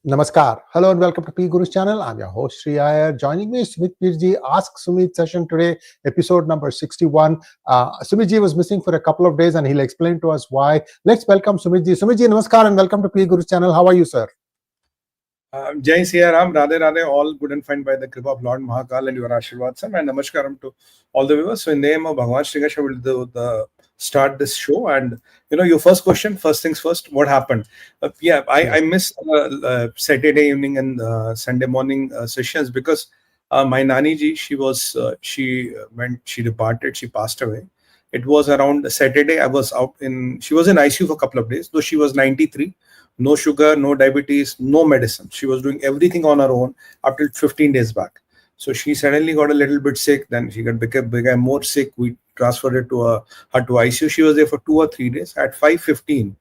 Namaskar. Hello and welcome to 𝗶𝗙𝗚's channel. I'm your host 𝗝ci𝗶រិહ. Joining me is 𝗵𝗙 Ask Sumit session today, episode number 61. Sumit was missing for a couple of days and he'll explain to us why. Let's welcome Sumit. Sumit, namaskar and welcome to 𝗶𝗙𝗚's channel. How are you, sir? Jai Siya Ram, Radhe Radhe, all good and fine by the kripa of Lord Mahakal and your Ashirvadsam, and namaskaram to all the viewers. So in the name of Bhagwan Shri Ganesh, I will start this show. And your first question, first things first, what happened? I missed Saturday evening and Sunday morning sessions because my Nani ji, she departed, she passed away. It was around Saturday. She was in ICU for a couple of days, though she was 93. No sugar, no diabetes, no medicine. She was doing everything on her own up till 15 days back. So she suddenly got a little bit sick. Then she became more sick. We transferred her to ICU. She was there for 2 or 3 days. At 5:15,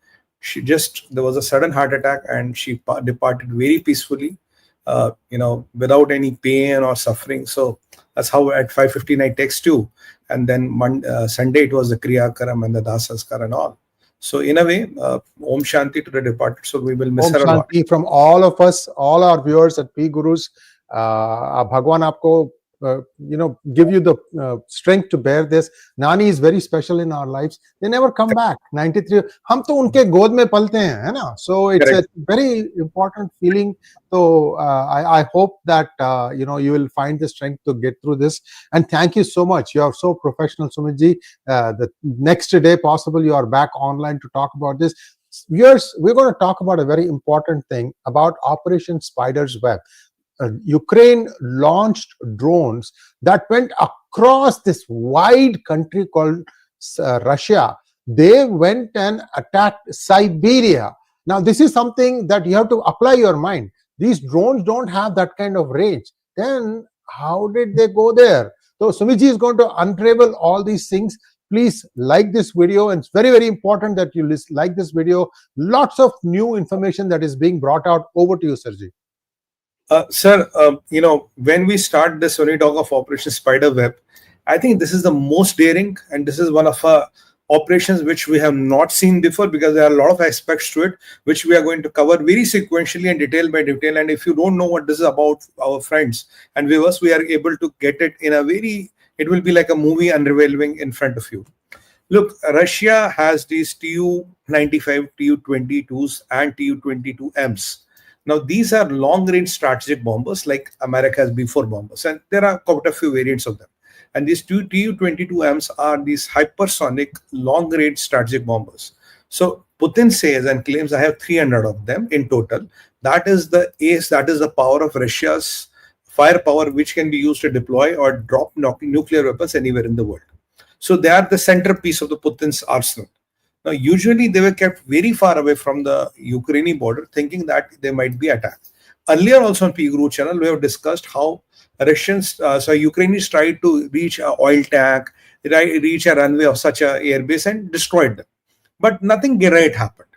there was a sudden heart attack and she departed very peacefully, without any pain or suffering. So that's how at 5:15 I text you. And then Sunday it was the Kriyakaram and the Dasaskar and all. So in a way, Om Shanti to the departed. So we will miss her a lot. Om Shanti from all of us, all our viewers at 𝗶𝗙𝗚's. Bhagwan aapko, give you the strength to bear this. Nani is very special in our lives. They never come back. 93. Hum to unke god mein palte hain, hai na? So it's a very important feeling. So I hope that you will find the strength to get through this. And thank you so much. You are so professional, Sumit ji. The next day, possible, you are back online to talk about this. Viewers, we're going to talk about a very important thing about Operation Spider's Web. Ukraine launched drones that went across this wide country called Russia. They went and attacked Siberia. Now, this is something that you have to apply your mind. These drones don't have that kind of range. Then how did they go there? So Sumit ji is going to unravel all these things. Please like this video, and it's very, very important that you like this video. Lots of new information that is being brought out. Over to you, Sirji. Sir, when we start this, when we talk of Operation Spiderweb, I think this is the most daring, and this is one of our operations which we have not seen before, because there are a lot of aspects to it which we are going to cover very sequentially and detail by detail. And if you don't know what this is about, our friends and viewers, we are able to get it in it will be like a movie unraveling in front of you. Look, Russia has these Tu-95, Tu-22s and Tu-22Ms. Now, these are long-range strategic bombers like America has B-4 bombers, and there are quite a few variants of them. And these Tu-22Ms are these hypersonic long-range strategic bombers. So Putin says and claims, I have 300 of them in total. That is the power of Russia's firepower, which can be used to deploy or drop nuclear weapons anywhere in the world. So they are the centerpiece of the Putin's arsenal. Now, usually they were kept very far away from the Ukrainian border, thinking that they might be attacked. Earlier also on 𝗶𝗙𝗚 channel, we have discussed how Ukrainians tried to reach an oil tank, reach a runway of such an airbase and destroyed them. But nothing great happened.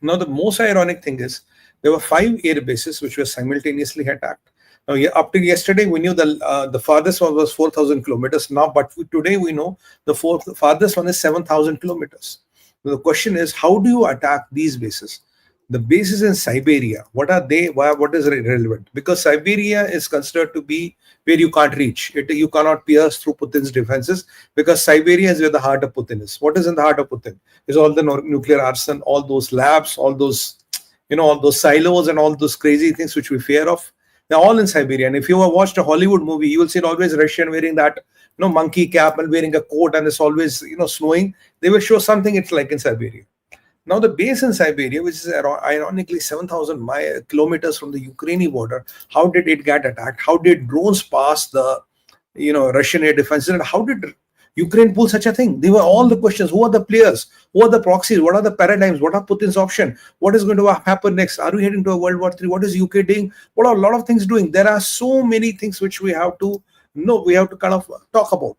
Now, the most ironic thing is there were 5 air bases which were simultaneously attacked. Now, up to yesterday, we knew the farthest one was 4,000 kilometers. Now, but today we know the farthest one is 7,000 kilometers. The question is, how do you attack these bases? The bases in Siberia, what are they? What is relevant? Because Siberia is considered to be where you can't reach. You cannot pierce through Putin's defenses, because Siberia is where the heart of Putin is. What is in the heart of Putin? Is all the nuclear arsenal, all those labs, all those, all those silos and all those crazy things which we fear of. They're all in Siberia. And if you have watched a Hollywood movie, you will see always Russian wearing that monkey cap and wearing a coat, and it's always snowing. They will show something it's like in Siberia. Now, the base in Siberia, which is ironically 7,000 kilometers from the Ukrainian border, how did it get attacked? How did drones pass the Russian air defenses? And how did Ukraine pull such a thing? They were all the questions. Who are the players? Who are the proxies? What are the paradigms? What are Putin's option? What is going to happen next? Are we heading to a World War III? What is UK doing? What are a lot of things doing? There are so many things which we have to know. We have to kind of talk about.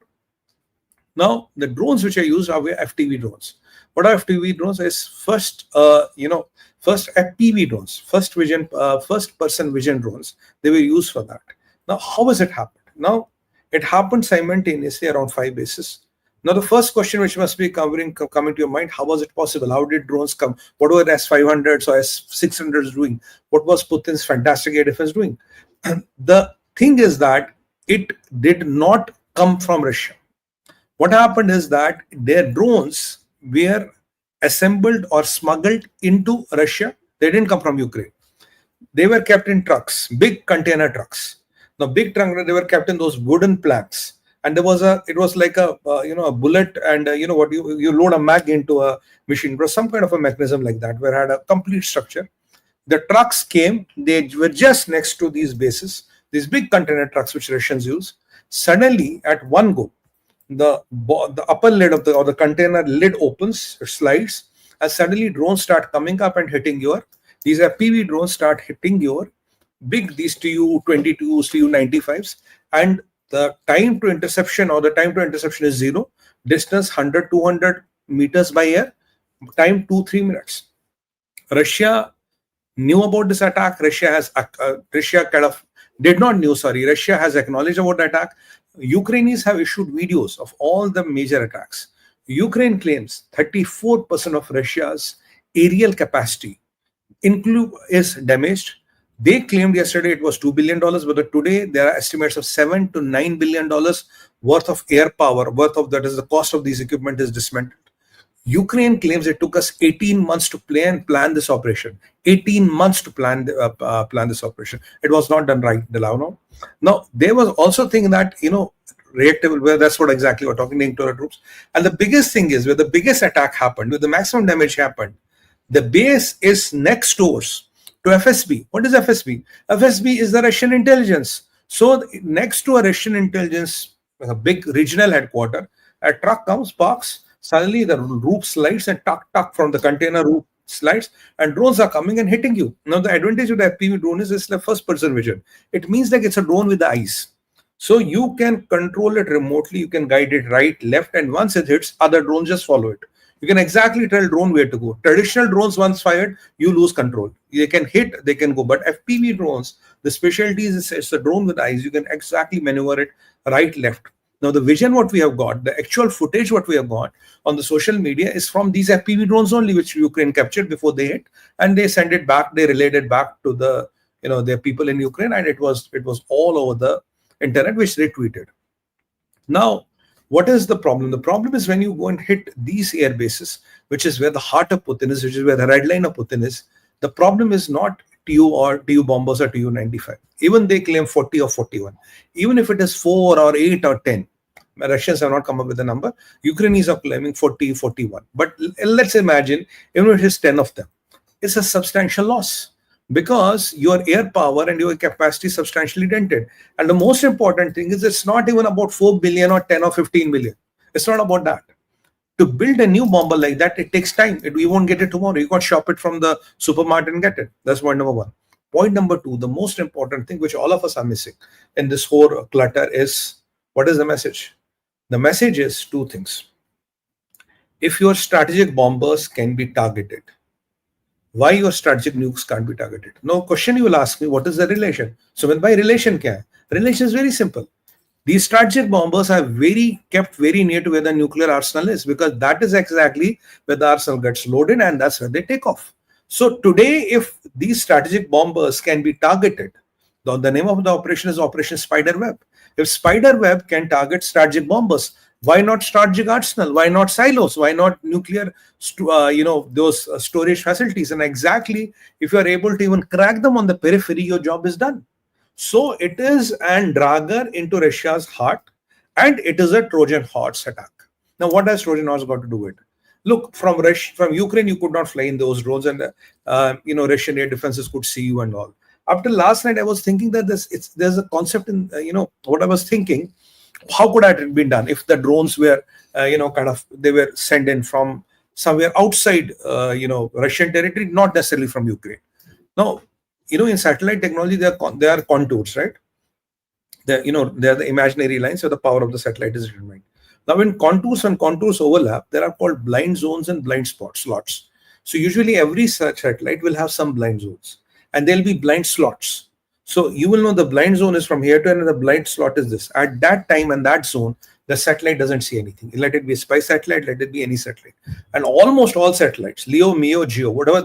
Now, the drones which are used are FPV drones. What are FPV drones? Is first FPV drones, first person vision drones. They were used for that. Now, how has it happened? Now, it happened simultaneously around 5 bases. Now, the first question which must be coming to your mind: how was it possible? How did drones come? What were S-500s or S-600s doing? What was Putin's fantastic air defense doing? The thing is that it did not come from Russia. What happened is that their drones were assembled or smuggled into Russia. They didn't come from Ukraine. They were kept in trucks, big container trucks. Now, big truck, they were kept in those wooden planks, and it was like a a bullet, and you load a mag into a machine. It was some kind of a mechanism like that, where it had a complete structure. The trucks came; they were just next to these bases, these big container trucks which Russians use. Suddenly, at one go, the upper lid of the container lid opens, it slides, and suddenly drones start coming up and hitting your. These FPV drones start hitting your these Tu-22s, Tu-95s, and the time to interception is 0. Distance 100, 200 meters by air. Time 2-3 minutes. Russia knew about this attack. Russia has acknowledged about the attack. Ukrainians have issued videos of all the major attacks. Ukraine claims 34% of Russia's aerial capacity is damaged. They claimed yesterday it was $2 billion, but today there are estimates of $7 to $9 billion worth of air power, that is the cost of these equipment is dismantled. Ukraine claims it took us 18 months to plan this operation. 18 months to plan this operation. It was not done right, Delano. Now, there was also thing that, reactive, well, that's what exactly we're talking to internal troops. And the biggest thing is, where the biggest attack happened, where the maximum damage happened, the base is next door to FSB. What is FSB? FSB is the Russian intelligence. So next to a Russian intelligence, a big regional headquarters, a truck comes, parks, suddenly the roof slides and tuck from the container roof slides, and drones are coming and hitting you. Now, the advantage of the FPV drone is it's like first person vision. It means like it's a drone with the eyes. So you can control it remotely, you can guide it right, left, and once it hits, other drones just follow it. You can exactly tell drone where to go. Traditional drones, once fired, you lose control. They can hit, they can go. But FPV drones, the specialty is it's a drone with eyes. You can exactly maneuver it right, left. Now, the vision what we have got, the actual footage what we have got on the social media is from these FPV drones only, which Ukraine captured before they hit, and they send it back. They relayed it back to the their people in Ukraine, and it was all over the internet, which they tweeted. Now, what is the problem? The problem is when you go and hit these air bases, which is where the heart of Putin is, which is where the red line of Putin is. The problem is not TU bombers or Tu-95. Even they claim 40 or 41. Even if it is 4 or 8 or 10, Russians have not come up with a number. Ukrainians are claiming 40, 41. But let's imagine, even if it is 10 of them, it's a substantial loss because your air power and your capacity is substantially dented. And the most important thing is it's not even about 4 billion or 10 or 15 billion. It's not about that. To build a new bomber like that, it takes time. We won't get it tomorrow. You can't shop it from the supermarket and get it. That's point number one. Point number two, the most important thing which all of us are missing in this whole clutter is, what is the message? The message is two things. If your strategic bombers can be targeted, why your strategic nukes can't be targeted? No question you will ask me, what is the relation? So when by relation kya hai? Relation is very simple. These strategic bombers are kept very near to where the nuclear arsenal is, because that is exactly where the arsenal gets loaded and that's where they take off. So today, if these strategic bombers can be targeted, the name of the operation is Operation Spiderweb. If Spiderweb can target strategic bombers, why not strategic arsenal? Why not silos? Why not nuclear, those storage facilities? And exactly, if you are able to even crack them on the periphery, your job is done. So it is an dagger into Russia's heart, and it is a Trojan Horse attack. Now, what has Trojan Horse got to do with it? Look, from Ukraine, you could not fly in those drones, and Russian air defenses could see you and all. After last night, I was thinking that there's a concept in what I was thinking. How could that have been done if the drones were they were sent in from somewhere outside Russian territory, not necessarily from Ukraine. Now, in satellite technology, there are contours, right? They are the imaginary lines, so the power of the satellite is determined. Now, when contours overlap, there are called blind zones and blind slots. So usually every such satellite will have some blind zones, and there'll be blind slots. So you will know the blind zone is from here to another, blind slot is this. At that time and that zone, the satellite doesn't see anything. Let it be a spy satellite, let it be any satellite. And almost all satellites, LEO, MEO, GEO, whatever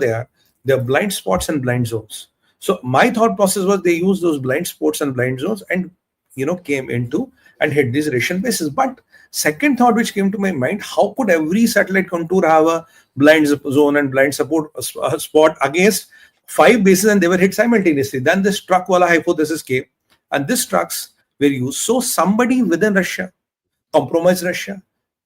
they're blind spots and blind zones. So my thought process was they used those blind spots and blind zones and came into and hit these Russian bases. But second thought which came to my mind, how could every satellite contour have a blind zone and blind support spot against 5 bases and they were hit simultaneously? Then this truck wala hypothesis came, and these trucks were used. So somebody within Russia compromised Russia.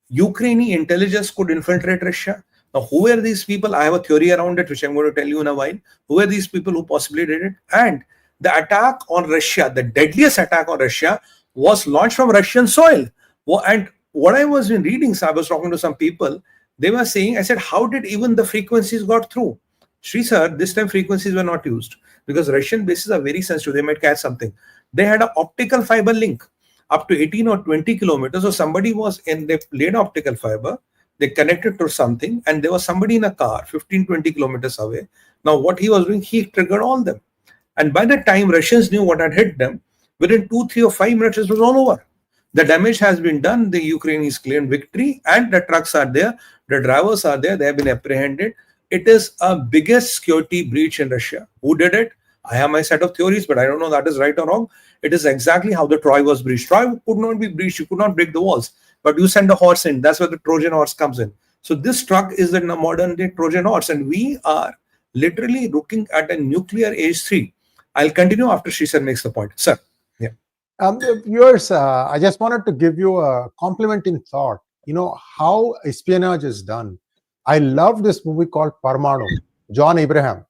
Ukrainian intelligence could infiltrate Russia. Now, who are these people? I have a theory around it, which I'm going to tell you in a while. Who are these people who possibly did it? And the attack on Russia, the deadliest attack on Russia, was launched from Russian soil. And what I was reading, so I was talking to some people, they were saying, I said, how did even the frequencies got through? Sri sir, this time frequencies were not used because Russian bases are very sensitive. They might catch something. They had an optical fiber link up to 18 or 20 kilometers. So somebody was they laid optical fiber, they connected to something, and there was somebody in a car 15, 20 kilometers away. Now, what he was doing, he triggered all them. And by the time Russians knew what had hit them, within 2, 3 or 5 minutes, it was all over. The damage has been done. The Ukrainians claimed victory, and the trucks are there. The drivers are there. They have been apprehended. It is a biggest security breach in Russia. Who did it? I have my set of theories, but I don't know that is right or wrong. It is exactly how the Troy was breached. Troy could not be breached. You could not break the walls, but you send a horse in. That's where the Trojan Horse comes in. So this truck is the modern day Trojan Horse, and we are literally looking at a nuclear age 3. I'll continue after Srisar makes the point. Sir. Yeah. Viewers, I just wanted to give you a complimenting thought. How espionage is done. I love this movie called Parmanu, John Abraham.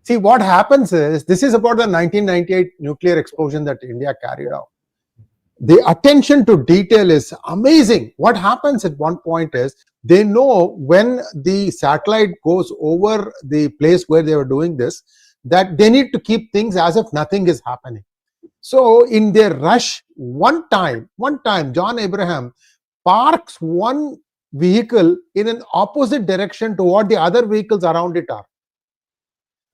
See, what happens is, this is about the 1998 nuclear explosion that India carried out. The attention to detail is amazing. What happens at one point is, they know when the satellite goes over the place where they were doing this, that they need to keep things as if nothing is happening. So in their rush, one time, John Abraham parks one vehicle in an opposite direction to what the other vehicles around it are.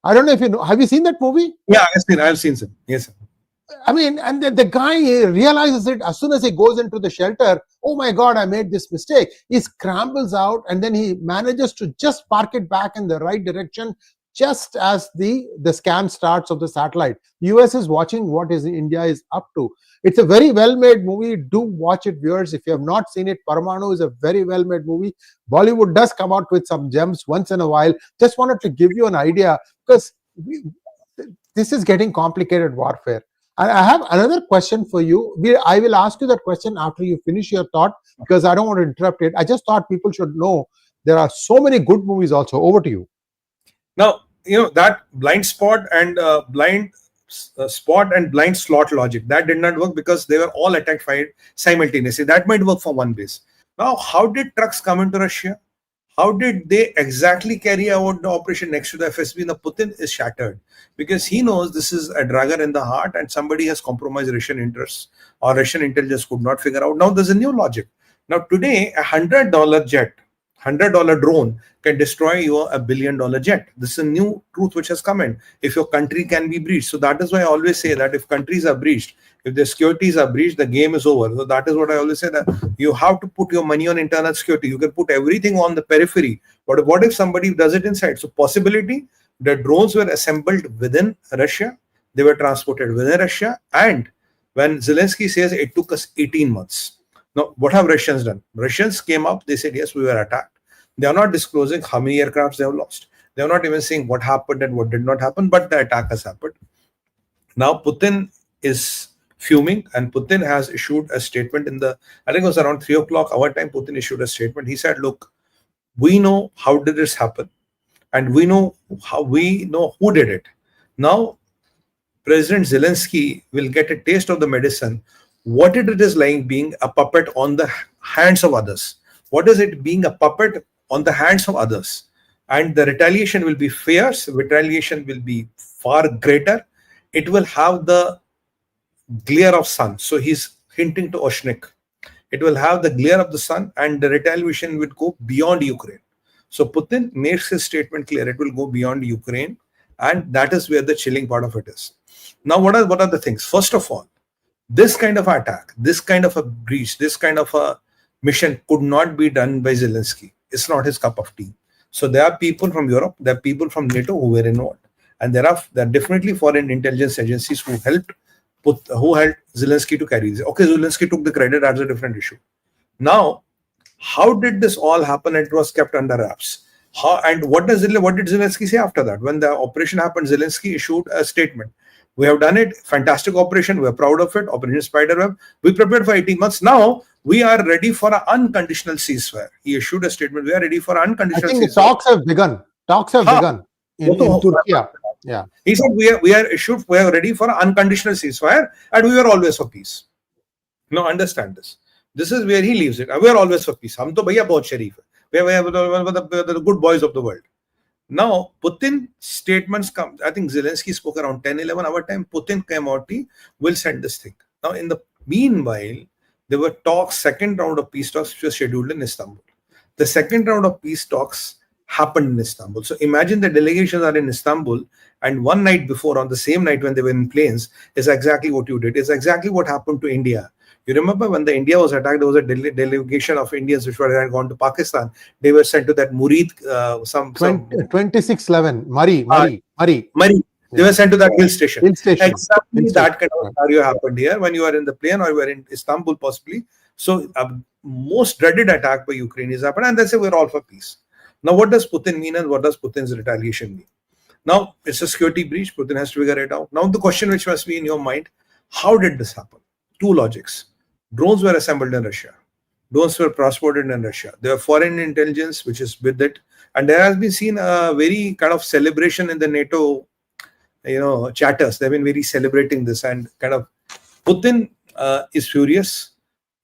I don't know if you know. Have you seen that movie? Yeah, I've seen it. Yes, sir. I mean, and the guy realizes it as soon as he goes into the shelter. Oh my God, I made this mistake. He scrambles out, and then he manages to just park it back in the right direction, just as the scan starts of the satellite. US is watching what India is up to. It's a very well-made movie. Do watch it, viewers. If you have not seen it, Parmanu is a very well-made movie. Bollywood does come out with some gems once in a while. Just wanted to give you an idea, because this is getting complicated warfare. And I have another question for you. I will ask you that question after you finish your thought, because I don't want to interrupt it. I just thought people should know there are so many good movies also. Over to you. Now, that blind spot and blind slot logic, that did not work because they were all attacked simultaneously. That might work for one base. Now, how did trucks come into Russia? How did they exactly carry out the operation next to the FSB? The Putin is shattered because he knows this is a dagger in the heart and somebody has compromised Russian interests, or Russian intelligence could not figure out. Now there's a new logic. Now today, $100 jet, $100 drone can destroy your $1 billion jet. This is a new truth which has come in. If your country can be breached. So that is why I always say that if countries are breached, if the securities are breached, the game is over. So that is what I always say, that you have to put your money on internal security. You can put everything on the periphery. But what if somebody does it inside? So possibility, the drones were assembled within Russia. They were transported within Russia. And when Zelensky says it took us 18 months. Now, what have Russians done? Russians came up, they said, yes, we were attacked. They are not disclosing how many aircrafts they have lost. They are not even saying what happened and what did not happen, but the attack has happened. Now, Putin is fuming, and Putin has issued a statement I think it was around 3 o'clock our time. Putin issued a statement. He said, look, we know how did this happen, and we know who did it. Now, President Zelensky will get a taste of the medicine. What it is like being a puppet on the hands of others. What is it being a puppet on the hands of others? And the retaliation will be fierce. Retaliation will be far greater. It will have the glare of sun. So he's hinting to 𝗥𝗘𝗙𝗦𝗥𝗘𝗦. It will have the glare of the sun, and the retaliation will go beyond Ukraine. So Putin makes his statement clear. It will go beyond Ukraine, and that is where the chilling part of it is. Now, what are the things? First of all, This kind of attack, this kind of a breach, this kind of a mission could not be done by Zelensky. It's not his cup of tea. So there are people from Europe, there are people from NATO who were involved, and there are definitely foreign intelligence agencies who helped Zelensky to carry this. Okay, Zelensky took the credit, that's a different issue. Now, how did this all happen? It was kept under wraps. What did Zelensky say after that? When the operation happened, Zelensky issued a statement. We have done it. Fantastic operation. We are proud of it. Operation Spiderweb. We prepared for 18 months. Now we are ready for an unconditional ceasefire. He issued a statement. We are ready for unconditional ceasefire. Talks have begun. Talks have begun in Turkey. Yeah. He said we are ready for an unconditional ceasefire, and we are always for peace. Now understand this. This is where he leaves it. We are always for peace. हम तो भैया बहुत शरीफ है. We are the good boys of the world. Now, Putin statements come. I think Zelensky spoke around 10-11 hour time. Putin came out, he will send this thing. Now, in the meanwhile, there were talks, second round of peace talks, which was scheduled in Istanbul. The second round of peace talks happened in Istanbul. So imagine the delegations are in Istanbul, and one night before, on the same night when they were in planes, is exactly what you did. It's exactly what happened to India. You remember when the India was attacked, there was a delegation of Indians which had gone to Pakistan. They were sent to that Murid, 2611, Murray. They were sent to that hill station. Exactly that kind of scenario happened here when you are in the plane or you are in Istanbul possibly. So most dreaded attack by Ukraine is happened, and they say we're all for peace. Now what does Putin mean and what does Putin's retaliation mean? Now it's a security breach. Putin has to figure it out. Now the question which must be in your mind, how did this happen? Two logics. Drones were assembled in Russia. Drones were transported in Russia. There were foreign intelligence which is with it. And there has been seen a very kind of celebration in the NATO, chatters. They've been very celebrating this, and kind of Putin is furious.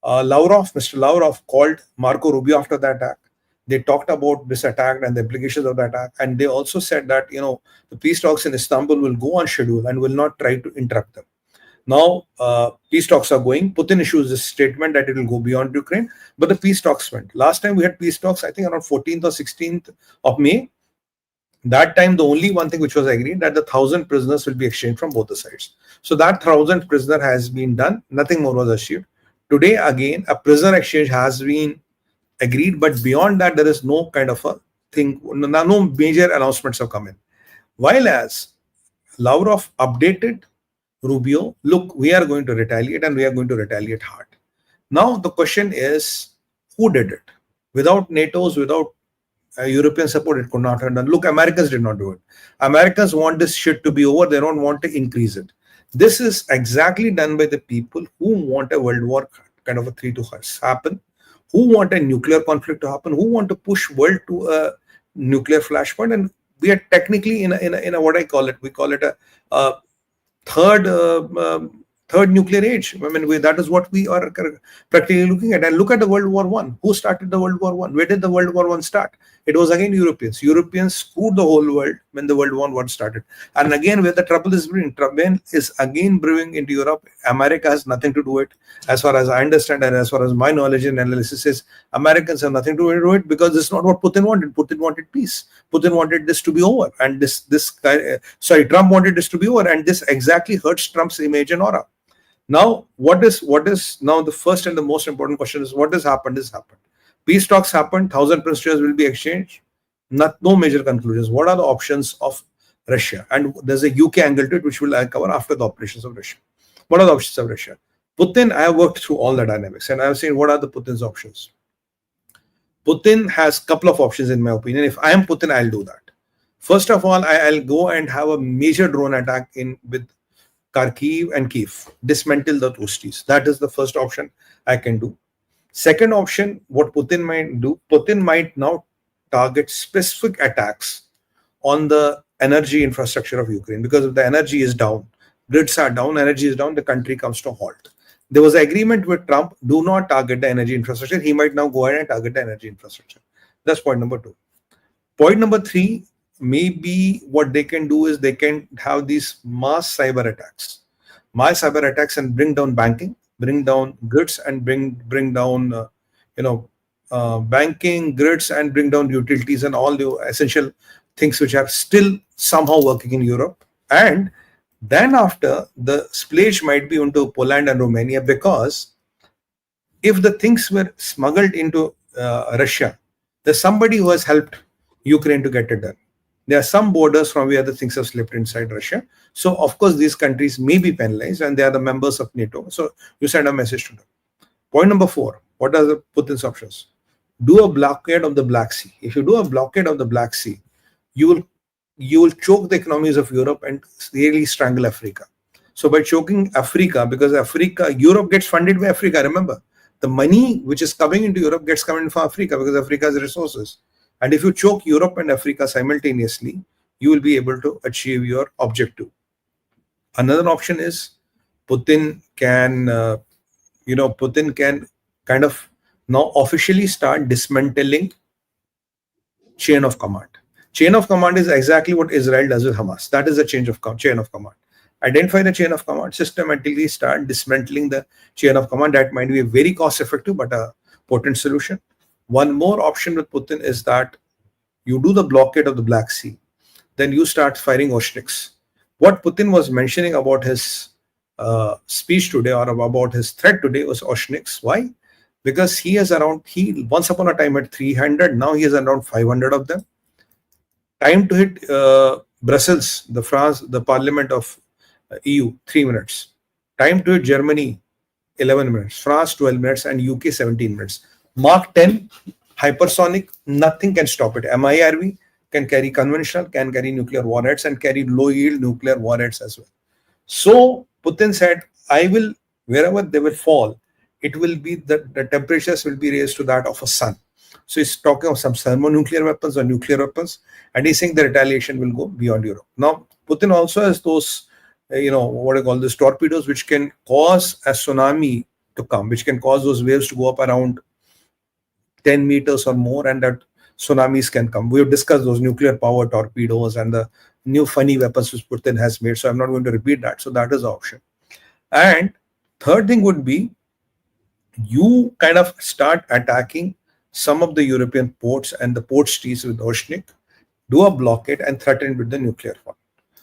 Mr. Lavrov called Marco Rubio after the attack. They talked about this attack and the implications of the attack. And they also said that, the peace talks in Istanbul will go on schedule and will not try to interrupt them. Now, peace talks are going. Putin issues this statement that it will go beyond Ukraine, but the peace talks went. Last time we had peace talks, I think around 14th or 16th of May. That time, the only one thing which was agreed that the 1,000 prisoners will be exchanged from both the sides. So that 1,000 prisoner has been done. Nothing more was achieved. Today, again, a prisoner exchange has been agreed, but beyond that, there is no kind of a thing. No major announcements have come in. While as Lavrov updated Rubio, look, we are going to retaliate and we are going to retaliate hard. Now the question is, who did it? Without NATO's, without European support, it could not have done. Look, Americans did not do it. Americans want this shit to be over. They don't want to increase it. This is exactly done by the people who want a world war kind of a 3 to happen, who want a nuclear conflict to happen, who want to push world to a nuclear flashpoint. And we are technically in a what I call it, we call it a third nuclear age. I mean, that is what we are practically looking at. And look at the World War I. Who started the World War I? Where did the World War I start? It was again Europeans. Europeans screwed the whole world when the World War I started. And again, where the trouble is brewing, brewing into Europe. America has nothing to do it. As far as I understand and as far as my knowledge and analysis is, Americans have nothing to do with it because this is not what Putin wanted. Putin wanted peace. Putin wanted this to be over. And Trump wanted this to be over. And this exactly hurts Trump's image and aura. Now, what is now the first and the most important question is what has happened is happened. Peace talks happened, 1,000 prisoners will be exchanged. No major conclusions. What are the options of Russia? And there's a UK angle to it, which we'll cover after the operations of Russia. What are the options of Russia? Putin, I have worked through all the dynamics and I have seen what are the Putin's options. Putin has a couple of options in my opinion. If I am Putin, I'll do that. First of all, I'll go and have a major drone attack with Kharkiv and Kyiv, dismantle the Trojan. That is the first option I can do. Second option, what Putin might do, Putin might now target specific attacks on the energy infrastructure of Ukraine, because if the energy is down, grids are down, energy is down, the country comes to a halt. There was an agreement with Trump, do not target the energy infrastructure. He might now go ahead and target the energy infrastructure. That's point number 2. Point number 3, maybe what they can do is they can have these mass cyber attacks and bring down banking, bring down grids and bring down banking, grids, and bring down utilities and all the essential things which are still somehow working in Europe. And Then after, the splurge might be into Poland and Romania, because if the things were smuggled into Russia, there's somebody who has helped Ukraine to get it done. There are some borders from where the things have slipped inside Russia. So, of course, these countries may be penalized, and they are the members of NATO. So, you send a message to them. Point number 4, what are the Putin's options? Do a blockade of the Black Sea. If you do a blockade of the Black Sea, you will choke the economies of Europe and really strangle Africa. So by choking Africa, because Europe gets funded by Africa, remember, the money which is coming into Europe gets coming from Africa, because Africa has resources. And if you choke Europe and Africa simultaneously, you will be able to achieve your objective. Another option is Putin can kind of now officially start dismantling chain of command. Chain of command is exactly what Israel does with Hamas. That is the chain of command. Identify the chain of command, systematically start dismantling the chain of command. That might be a very cost effective but a potent solution. One more option with Putin is that you do the blockade of the Black Sea, then you start firing 𝗥𝗘𝗙𝗘𝗦. What Putin was mentioning about his speech today, or about his threat today, was 𝗥𝗘𝗙𝗘𝗦. Why? Because he once upon a time had 300, now he has around 500 of them. Time to hit Brussels, the parliament of EU, 3 minutes. Time to hit Germany, 11 minutes. France, 12 minutes, and UK, 17 minutes. Mark 10, hypersonic, nothing can stop it. MIRV can carry conventional, can carry nuclear warheads, and carry low-yield nuclear warheads as well. So Putin said, I will, wherever they will fall, it will be the temperatures will be raised to that of a sun. So he's talking of some thermonuclear weapons or nuclear weapons, and he's saying the retaliation will go beyond Europe. Now, Putin also has those, what I call these torpedoes, which can cause a tsunami to come, which can cause those waves to go up around 10 meters or more, and that tsunamis can come. We have discussed those nuclear power torpedoes and the new funny weapons which Putin has made, so I'm not going to repeat that. So that is the option. And third thing would be, you kind of start attacking some of the European ports and the port cities with 𝗥𝗘𝗙𝗘𝗦, do a blockade and threaten with the nuclear one.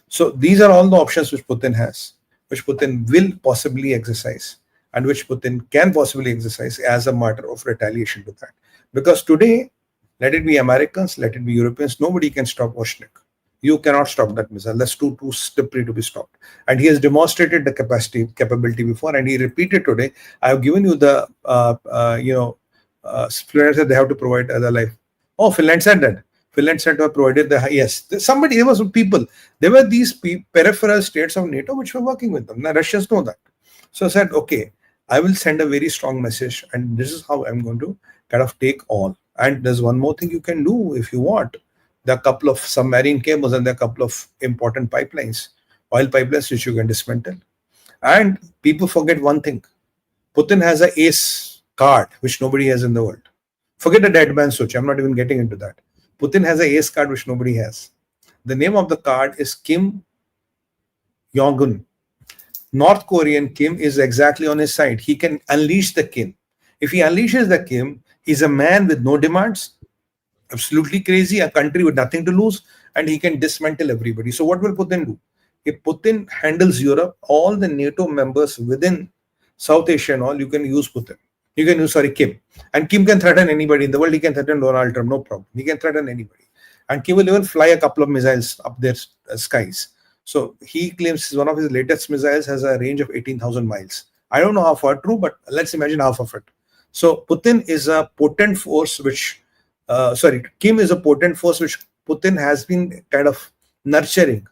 So these are all the options which Putin has, which Putin will possibly exercise, and which Putin can possibly exercise as a matter of retaliation to that. Because today, let it be Americans, let it be Europeans, nobody can stop 𝗥𝗘𝗙𝗘𝗦. You cannot stop that missile. That's too slippery to be stopped. And he has demonstrated the capability before, and he repeated today. I have given you the Finland said they have to provide other life. Oh, Finland said that. Finland said to have provided yes. There was people. There were these peripheral states of NATO which were working with them. Now Russians know that. So I said, okay, I will send a very strong message, and this is how I'm going to kind of take all. And there's one more thing you can do if you want. There are a couple of submarine cables, and there are a couple of important pipelines, oil pipelines, which you can dismantle. And people forget one thing. Putin has an ace card, which nobody has in the world. Forget the dead man switch. I'm not even getting into that. Putin has an ace card, which nobody has. The name of the card is Kim Jong-un. North Korean Kim is exactly on his side. He can unleash the Kim. If he unleashes the Kim, he's a man with no demands, absolutely crazy, a country with nothing to lose, and he can dismantle everybody. So what will Putin do? If Putin handles Europe, all the NATO members within South Asia and all, you can use Putin. You can use, Kim. And Kim can threaten anybody in the world. He can threaten Donald Trump, no problem. He can threaten anybody. And Kim will even fly a couple of missiles up their skies. So he claims one of his latest missiles has a range of 18,000 miles. I don't know how far true, but let's imagine half of it. So Putin is a potent force which, Kim is a potent force which Putin has been kind of nurturing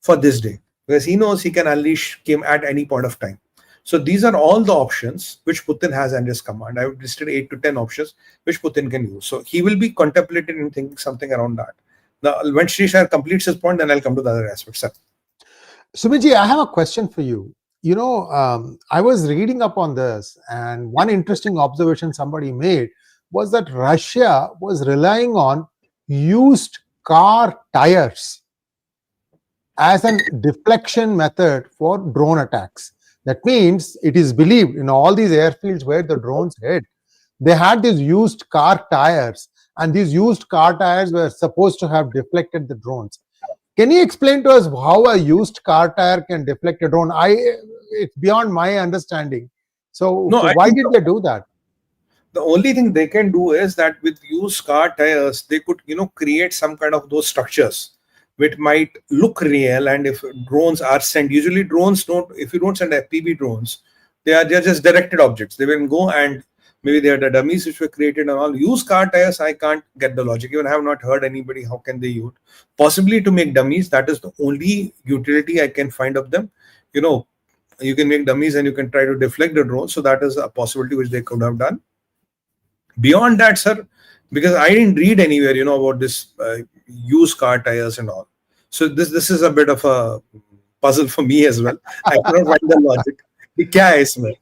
for this day, because he knows he can unleash Kim at any point of time. So these are all the options which Putin has under his command. I have listed 8 to 10 options which Putin can use. So he will be contemplating and thinking something around that. Now, when Srishar completes his point, then I'll come to the other aspects. Sir. 𝗝𝗍, I have a question for you. I was reading up on this, and one interesting observation somebody made was that Russia was relying on used car tires as a deflection method for drone attacks. That means it is believed in all these airfields where the drones hit, they had these used car tires, and these used car tires were supposed to have deflected the drones. Can you explain to us how a used car tire can deflect a drone? It's beyond my understanding. So No, I why think did they do that? the only thing they can do is that with used car tires, they could, create some kind of those structures which might look real. And if drones are sent, usually drones don't, if you don't send FPV drones, they're just directed objects. They will go, and maybe they are the dummies which were created and all. Used car tires, I can't get the logic. Even I have not heard anybody, how can they use? Possibly to make dummies. That is the only utility I can find of them. You can make dummies and you can try to deflect the drone. So that is a possibility which they could have done. Beyond that, sir, because I didn't read anywhere, about this used car tires and all. So this is a bit of a puzzle for me as well. I cannot find the logic. 𝗥𝗘𝗙𝗘𝗦 isme.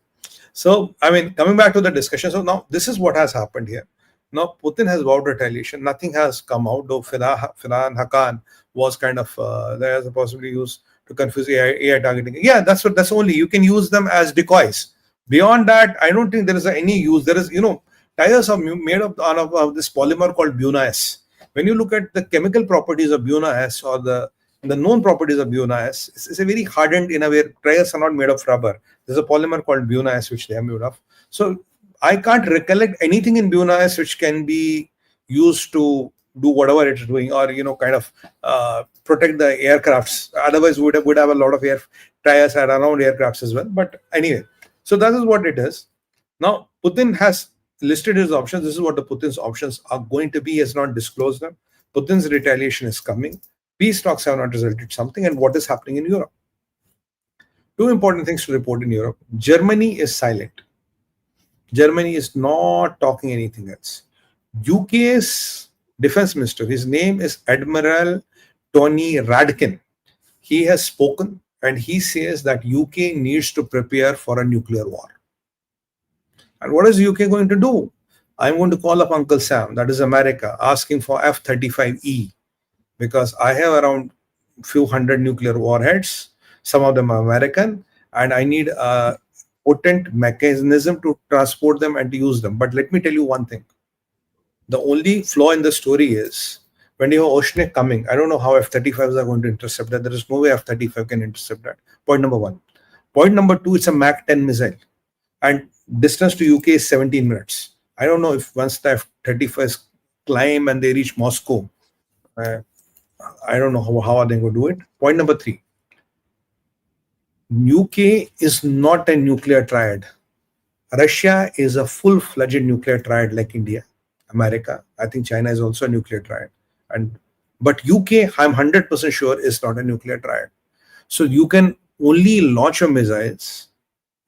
So, I mean, coming back to the discussion. So now this is what has happened here. Now Putin has vowed retaliation. Nothing has come out, though Filan Hakan was kind of there as a possibility used to confuse AI targeting. Yeah, that's only you can use them as decoys. Beyond that, I don't think there is any use. There is, tires are made of this polymer called BrahMos. When you look at the chemical properties of BrahMos or the known properties of BrahMos, it's a very hardened in a way. Tires are not made of rubber. There's a polymer called BrahMos which they are made of. So I can't recollect anything in BrahMos which can be used to do whatever it's doing, or kind of protect the aircrafts. Otherwise, would have a lot of tires around aircrafts as well. But anyway, so that is what it is. Now Putin has listed his options. This is what the Putin's options are going to be. He has not disclosed them. Putin's retaliation is coming. Peace talks have not resulted something. And what is happening in Europe? Two important things to report in Europe. Germany is silent. Germany is not talking anything else. UK's defense minister, his name is Admiral Tony Radkin. He has spoken and he says that UK needs to prepare for a nuclear war. And what is UK going to do? I'm going to call up Uncle Sam, that is America, asking for F-35E, because I have around few hundred nuclear warheads. Some of them are American, and I need a potent mechanism to transport them and to use them. But let me tell you one thing. The only flaw in the story is when you have Oceanic coming, I don't know how F-35s are going to intercept that. There is no way F-35 can intercept that. Point number one. Point number two, it's a Mach 10 missile. And distance to UK is 17 minutes. I don't know if once the F-35s climb and they reach Moscow, I don't know how are they going to do it. Point number three. UK is not a nuclear triad. Russia is a full-fledged nuclear triad like India, America. I think China is also a nuclear triad. But UK, I'm 100% sure, is not a nuclear triad. So you can only launch your missiles,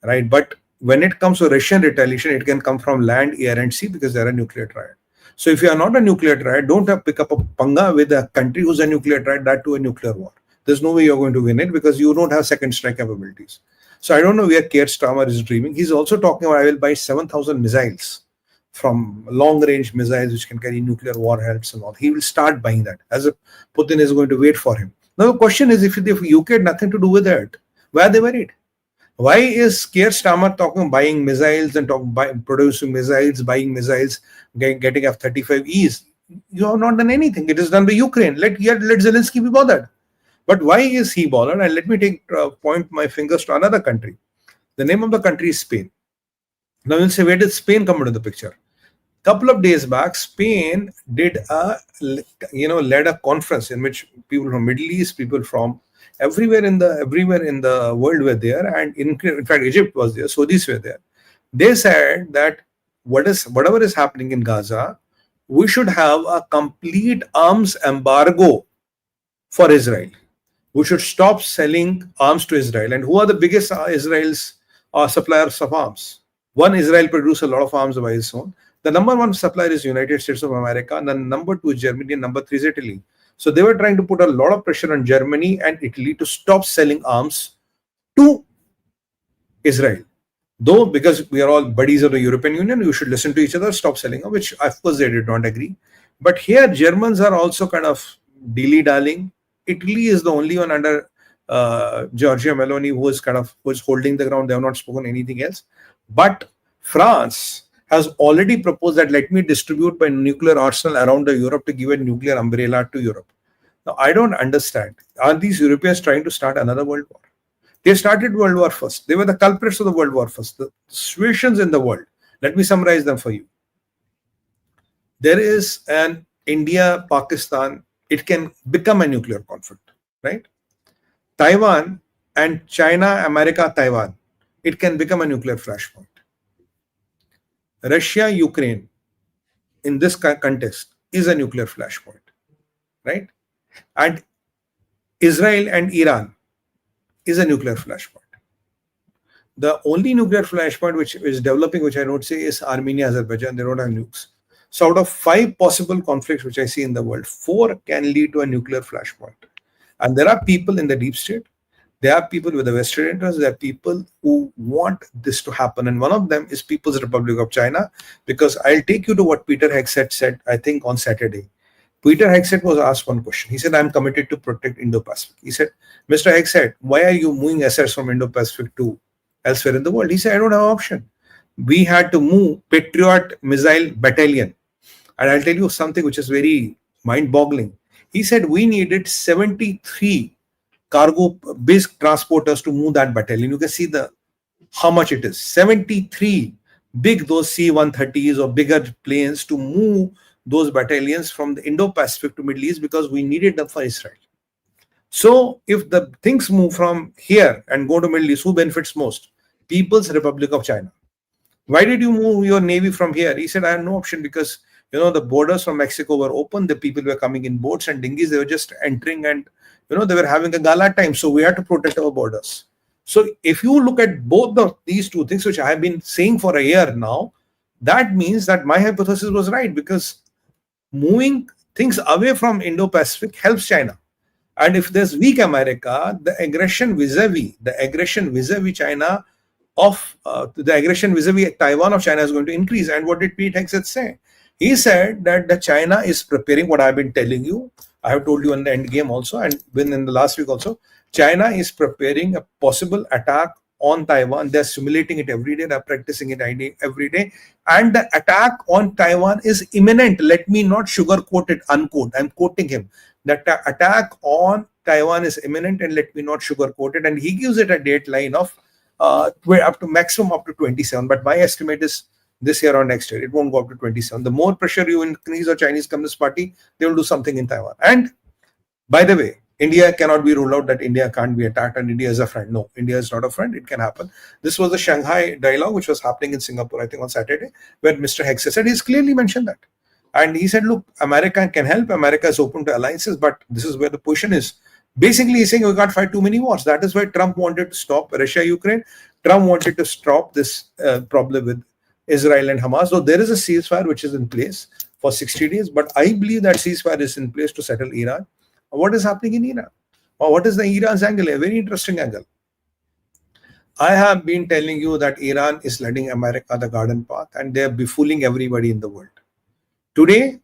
right? But when it comes to Russian retaliation, it can come from land, air, and sea because they're a nuclear triad. So if you are not a nuclear triad, don't pick up a panga with a country who's a nuclear triad, that to a nuclear war. There's no way you're going to win it because you don't have second strike capabilities. So I don't know where 𝗘𝗙𝗘𝗦 is dreaming. He's also talking about I will buy 7,000 missiles from long-range missiles which can carry nuclear warheads and all. He will start buying that as if Putin is going to wait for him. Now the question is, if UK had nothing to do with it, why are they worried? Why is 𝗘𝗙𝗘𝗦 talking buying missiles and producing missiles, buying missiles, getting F-35Es? You have not done anything. It is done by Ukraine. Let Zelensky be bothered. But why is he bothered? And let me point my fingers to another country. The name of the country is Spain. Now you'll say, where did Spain come into the picture? Couple of days back, Spain led a conference in which people from Middle East, people from everywhere in the world were there, and in fact Egypt was there, Saudis were there. They said that whatever is happening in Gaza, we should have a complete arms embargo for Israel. We should stop selling arms to Israel. And who are the biggest Israel's suppliers of arms? One, Israel produces a lot of arms by its own. The number one supplier is United States of America, and then number two is Germany, and number three is Italy. So they were trying to put a lot of pressure on Germany and Italy to stop selling arms to Israel. Though, because we are all buddies of the European Union, you should listen to each other, stop selling, which of course they did not agree. But here, Germans are also kind of dilly-dallying. Italy is the only one under Giorgia Meloni who is holding the ground. They have not spoken anything else. But France has already proposed that let me distribute my nuclear arsenal around Europe to give a nuclear umbrella to Europe. Now, I don't understand. Are these Europeans trying to start another world war? They started World War First. They were the culprits of the World War First. The situations in the world. Let me summarize them for you. There is an India-Pakistan. It can become a nuclear conflict, right? Taiwan and China, America, Taiwan. It can become a nuclear flashpoint. Russia, Ukraine, in this context, is a nuclear flashpoint, right? And Israel and Iran is a nuclear flashpoint. The only nuclear flashpoint which is developing, which I don't say, is Armenia, Azerbaijan. They don't have nukes. So out of 5 possible conflicts which I see in the world, 4 can lead to a nuclear flashpoint. And there are people in the deep state. There are people with the vested interests. There are people who want this to happen. And one of them is People's Republic of China, because I'll take you to what Peter Hegseth said, I think, on Saturday. Peter Hegseth was asked one question. He said, I'm committed to protect Indo-Pacific. He said, Mr. Hegseth, why are you moving assets from Indo-Pacific to elsewhere in the world? He said, I don't have an option. We had to move Patriot Missile Battalion. And I'll tell you something which is very mind-boggling. He said, we needed 73 cargo-based transporters to move that battalion. You can see how much it is. 73 big, those C-130s or bigger planes to move those battalions from the Indo-Pacific to Middle East, because we needed them for Israel. So if the things move from here and go to Middle East, who benefits most? People's Republic of China. Why did you move your navy from here? He said, I have no option, because the borders from Mexico were open. The people were coming in boats and dinghies. They were just entering, and they were having a gala time. So we had to protect our borders. So if you look at both these two things, which I have been saying for a year now, that means that my hypothesis was right, because moving things away from Indo-Pacific helps China. And if there's weak America, the aggression vis-a-vis China the aggression vis-a-vis Taiwan of China is going to increase. And what did Pete Hegseth say? He said that the China is preparing what I've been telling you. I have told you in the end game also, and in the last week also. China is preparing a possible attack on Taiwan. They're simulating it every day. They're practicing it every day. And the attack on Taiwan is imminent. Let me not sugarcoat it, unquote. I'm quoting him. That the attack on Taiwan is imminent, and let me not sugarcoat it. And he gives it a dateline of maximum up to 27. But my estimate is this year or next year. It won't go up to 27. The more pressure you increase on Chinese Communist Party, they will do something in Taiwan. And by the way, India cannot be ruled out, that India can't be attacked and India is a friend. No, India is not a friend. It can happen. This was the Shanghai dialogue, which was happening in Singapore, I think on Saturday, where Mr. Hegseth said, he's clearly mentioned that. And he said, look, America can help. America is open to alliances, but this is where the position is. Basically, he's saying we can't fight too many wars. That is why Trump wanted to stop Russia-Ukraine. Trump wanted to stop this problem with Israel and Hamas. So there is a ceasefire which is in place for 60 days. But I believe that ceasefire is in place to settle Iran. What is happening in Iran? Or what is the Iran's angle? A very interesting angle. I have been telling you that Iran is letting America the garden path, and they are befooling everybody in the world. Today,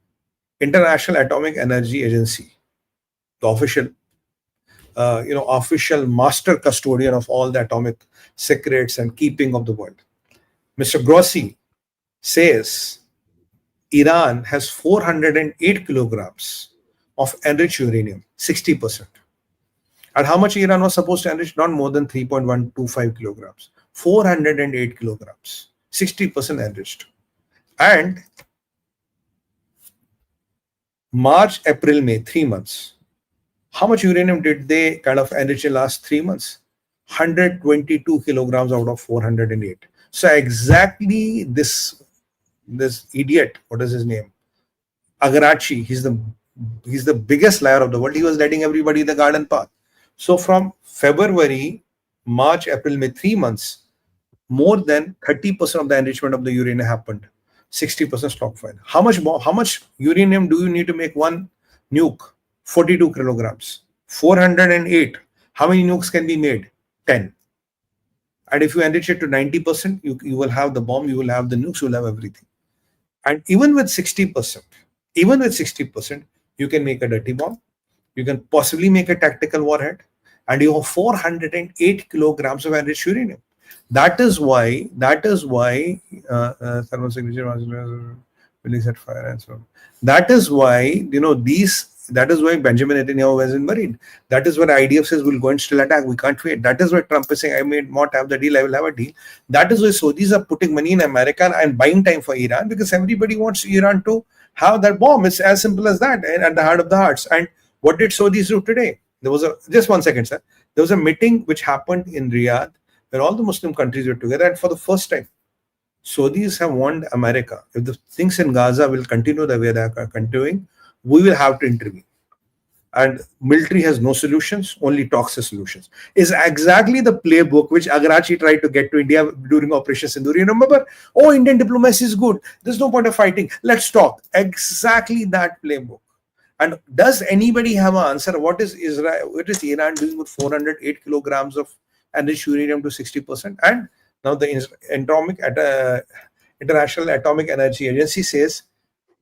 International Atomic Energy Agency, the official master custodian of all the atomic secrets and keeping of the world, Mr. Grossi, says Iran has 408 kilograms of enriched uranium, 60%. And how much Iran was supposed to enrich? Not more than 3.125 kilograms. 408 kilograms, 60% enriched. And March, April, May, 3 months. How much uranium did they kind of enrich in the last 3 months? 122 kilograms out of 408. So exactly this idiot, what is his name? 𝗥𝗘𝗙𝗘𝗦, he's the biggest liar of the world. He was letting everybody the garden path. So from February, March, April, May, 3 months, more than 30% of the enrichment of the uranium happened. 60% stockpile. How much uranium do you need to make one nuke? 42 kilograms. 408. How many nukes can be made? 10. And if you enrich it to 90%, you will have the bomb, you will have the nukes, you will have everything. And even with 60%, you can make a dirty bomb. You can possibly make a tactical warhead. And you have 408 kilograms of enriched uranium. That is why thermal signature release at fire and so on. That is why these That is why Benjamin Netanyahu wasn't worried. That is why IDF says we'll go and still attack. We can't wait. That is why Trump is saying I may not have the deal, I will have a deal. That is why Saudis are putting money in America and buying time for Iran, because everybody wants Iran to have that bomb. It's as simple as that, and at the heart of the hearts. And what did Saudis do today? There was just 1 second, sir. There was a meeting which happened in Riyadh where all the Muslim countries were together, and for the first time, Saudis have warned America, if the things in Gaza will continue the way they are continuing, we will have to intervene. And military has no solutions, only talks has solutions. Is exactly the playbook which 𝗥𝗘𝗙𝗘𝗥𝗘𝗡 tried to get to India during Operation Sindoor. You remember? Oh, Indian diplomacy is good. There's no point of fighting. Let's talk. Exactly that playbook. And does anybody have an answer? What is Israel? What is Iran doing with 408 kilograms of enriched uranium to 60%? And now the International Atomic Energy Agency says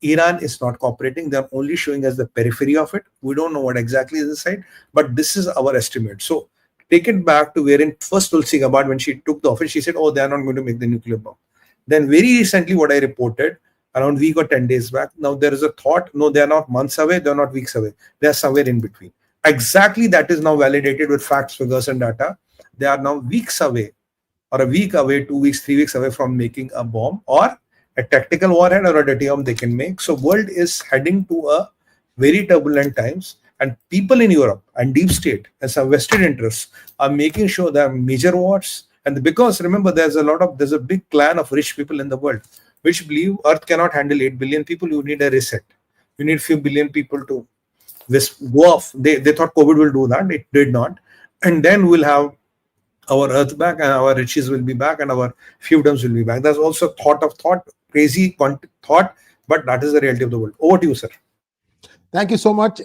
Iran is not cooperating. They're only showing us the periphery of it. We don't know what exactly is inside, but this is our estimate. So take it back to wherein first 𝗝chị 𝗶𝗏, when she took the office, she said, oh, they are not going to make the nuclear bomb. Then very recently, what I reported, around a week or 10 days back, now there is a thought, no, they are not months away, they are not weeks away. They are somewhere in between. Exactly that is now validated with facts, figures, and data. They are now weeks away, or a week away, 2 weeks, 3 weeks away from making a bomb or a tactical warhead or a deuterium they can make. So world is heading to a very turbulent times, and people in Europe and deep state and some vested interests are making sure there are major wars. And because remember, there's a big clan of rich people in the world which believe Earth cannot handle 8 billion people. You need a reset. You need a few billion people to go off. They thought COVID will do that. It did not. And then we'll have our Earth back, and our riches will be back, and our fiefdoms will be back. That's also thought, crazy thought, but that is the reality of the world. Over to you, sir. Thank you so much.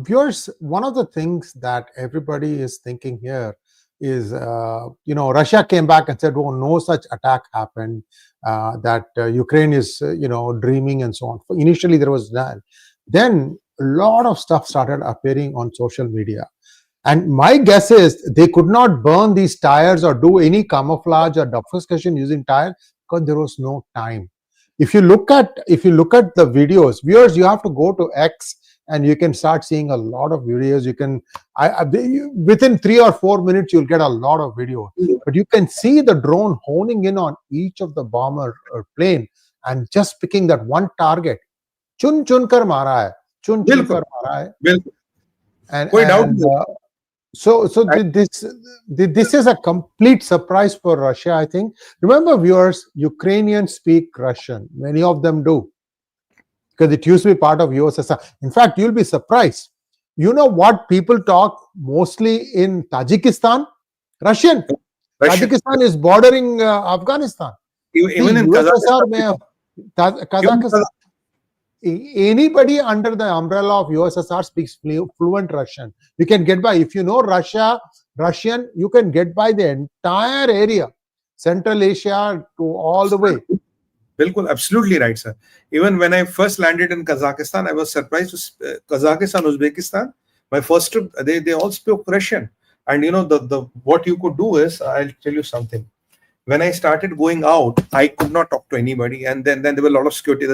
Viewers, one of the things that everybody is thinking here is, Russia came back and said, oh, no such attack happened, that Ukraine is, dreaming and so on. Initially, there was none. Then a lot of stuff started appearing on social media. And my guess is they could not burn these tires or do any camouflage or obfuscation using tires because there was no time. If you look at the videos, viewers, you have to go to X and you can start seeing a lot of videos. You can, within 3 or 4 minutes, you'll get a lot of video. But you can see the drone honing in on each of the bomber or plane and just picking that one target. Chun chun kar mara hai. Chun chun kar mara hai. And so this is a complete surprise for Russia, I think. Remember, viewers, Ukrainians speak Russian. Many of them do, because it used to be part of USSR. In fact, you'll be surprised. You know what people talk mostly in Tajikistan? Russian. Tajikistan is bordering Afghanistan. Even in USSR, Kazakhstan. Anybody under the umbrella of USSR speaks fluent Russian. You can get by. If you know Russian, you can get by the entire area, Central Asia to all the way. Bilkul, absolutely right, sir. Even when I first landed in Kazakhstan, I was surprised. Kazakhstan, Uzbekistan, my first trip, they all spoke Russian. And what you could do is, I'll tell you something. When I started going out, I could not talk to anybody, and then there were a lot of security.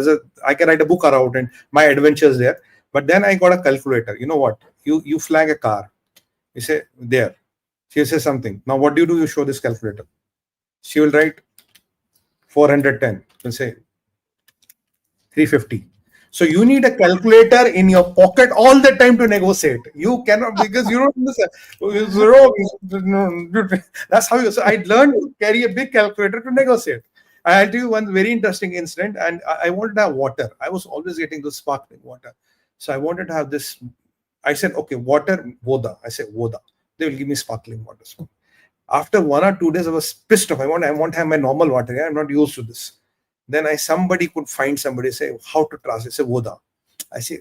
I can write a book around and my adventures there. But then I got a calculator. You know what? You flag a car. You say there. She says something. Now what do? You show this calculator. She will write 410. You say 350. So you need a calculator in your pocket all the time to negotiate. You cannot, because you don't understand. That's how you. So I learned to carry a big calculator to negotiate. I'll tell you one very interesting incident. And I wanted to have water. I was always getting the sparkling water. So I wanted to have this. I said, okay, water, voda. I said, voda. They will give me sparkling water. So after 1 or 2 days, I was pissed off. I want to have my normal water. Yeah? I'm not used to this. Then somebody could find somebody, say, how to translate? Say, voda. I say,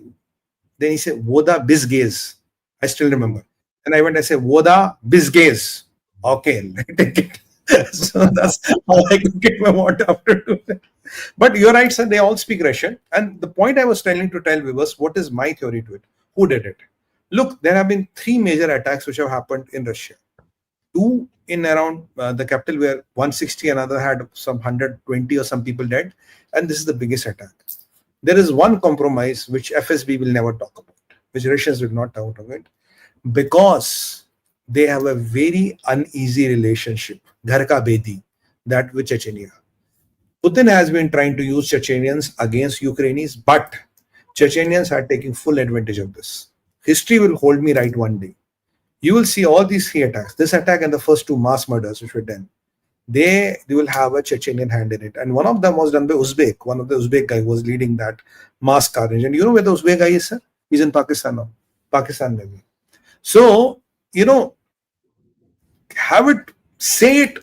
then he said, voda bisgaze. I still remember. And I said, voda bisgaze. Okay, take it. So that's how I could get my water after 2 days. But you're right, sir, they all speak Russian. And the point I was trying to tell viewers, what is my theory to it? Who did it? Look, there have been 3 major attacks which have happened in Russia. 2 in around the capital, where 160, another had some 120 or some people dead. And this is the biggest attack. There is one compromise which FSB will never talk about. which Russians will not out of it, because they have a very uneasy relationship, 𝗥𝗘𝗙𝗘𝗦, that with Chechnya. Putin has been trying to use Chechenians against Ukrainians, but Chechenians are taking full advantage of this. History will hold me right one day. You will see all these 3 attacks. This attack and the first 2 mass murders which were done. They will have a Chechenian hand in it. And one of them was done by Uzbek. One of the Uzbek guy was leading that mass carnage. And you know where the Uzbek guy is, sir? He's in Pakistan now. Pakistan maybe. So, have it, say it.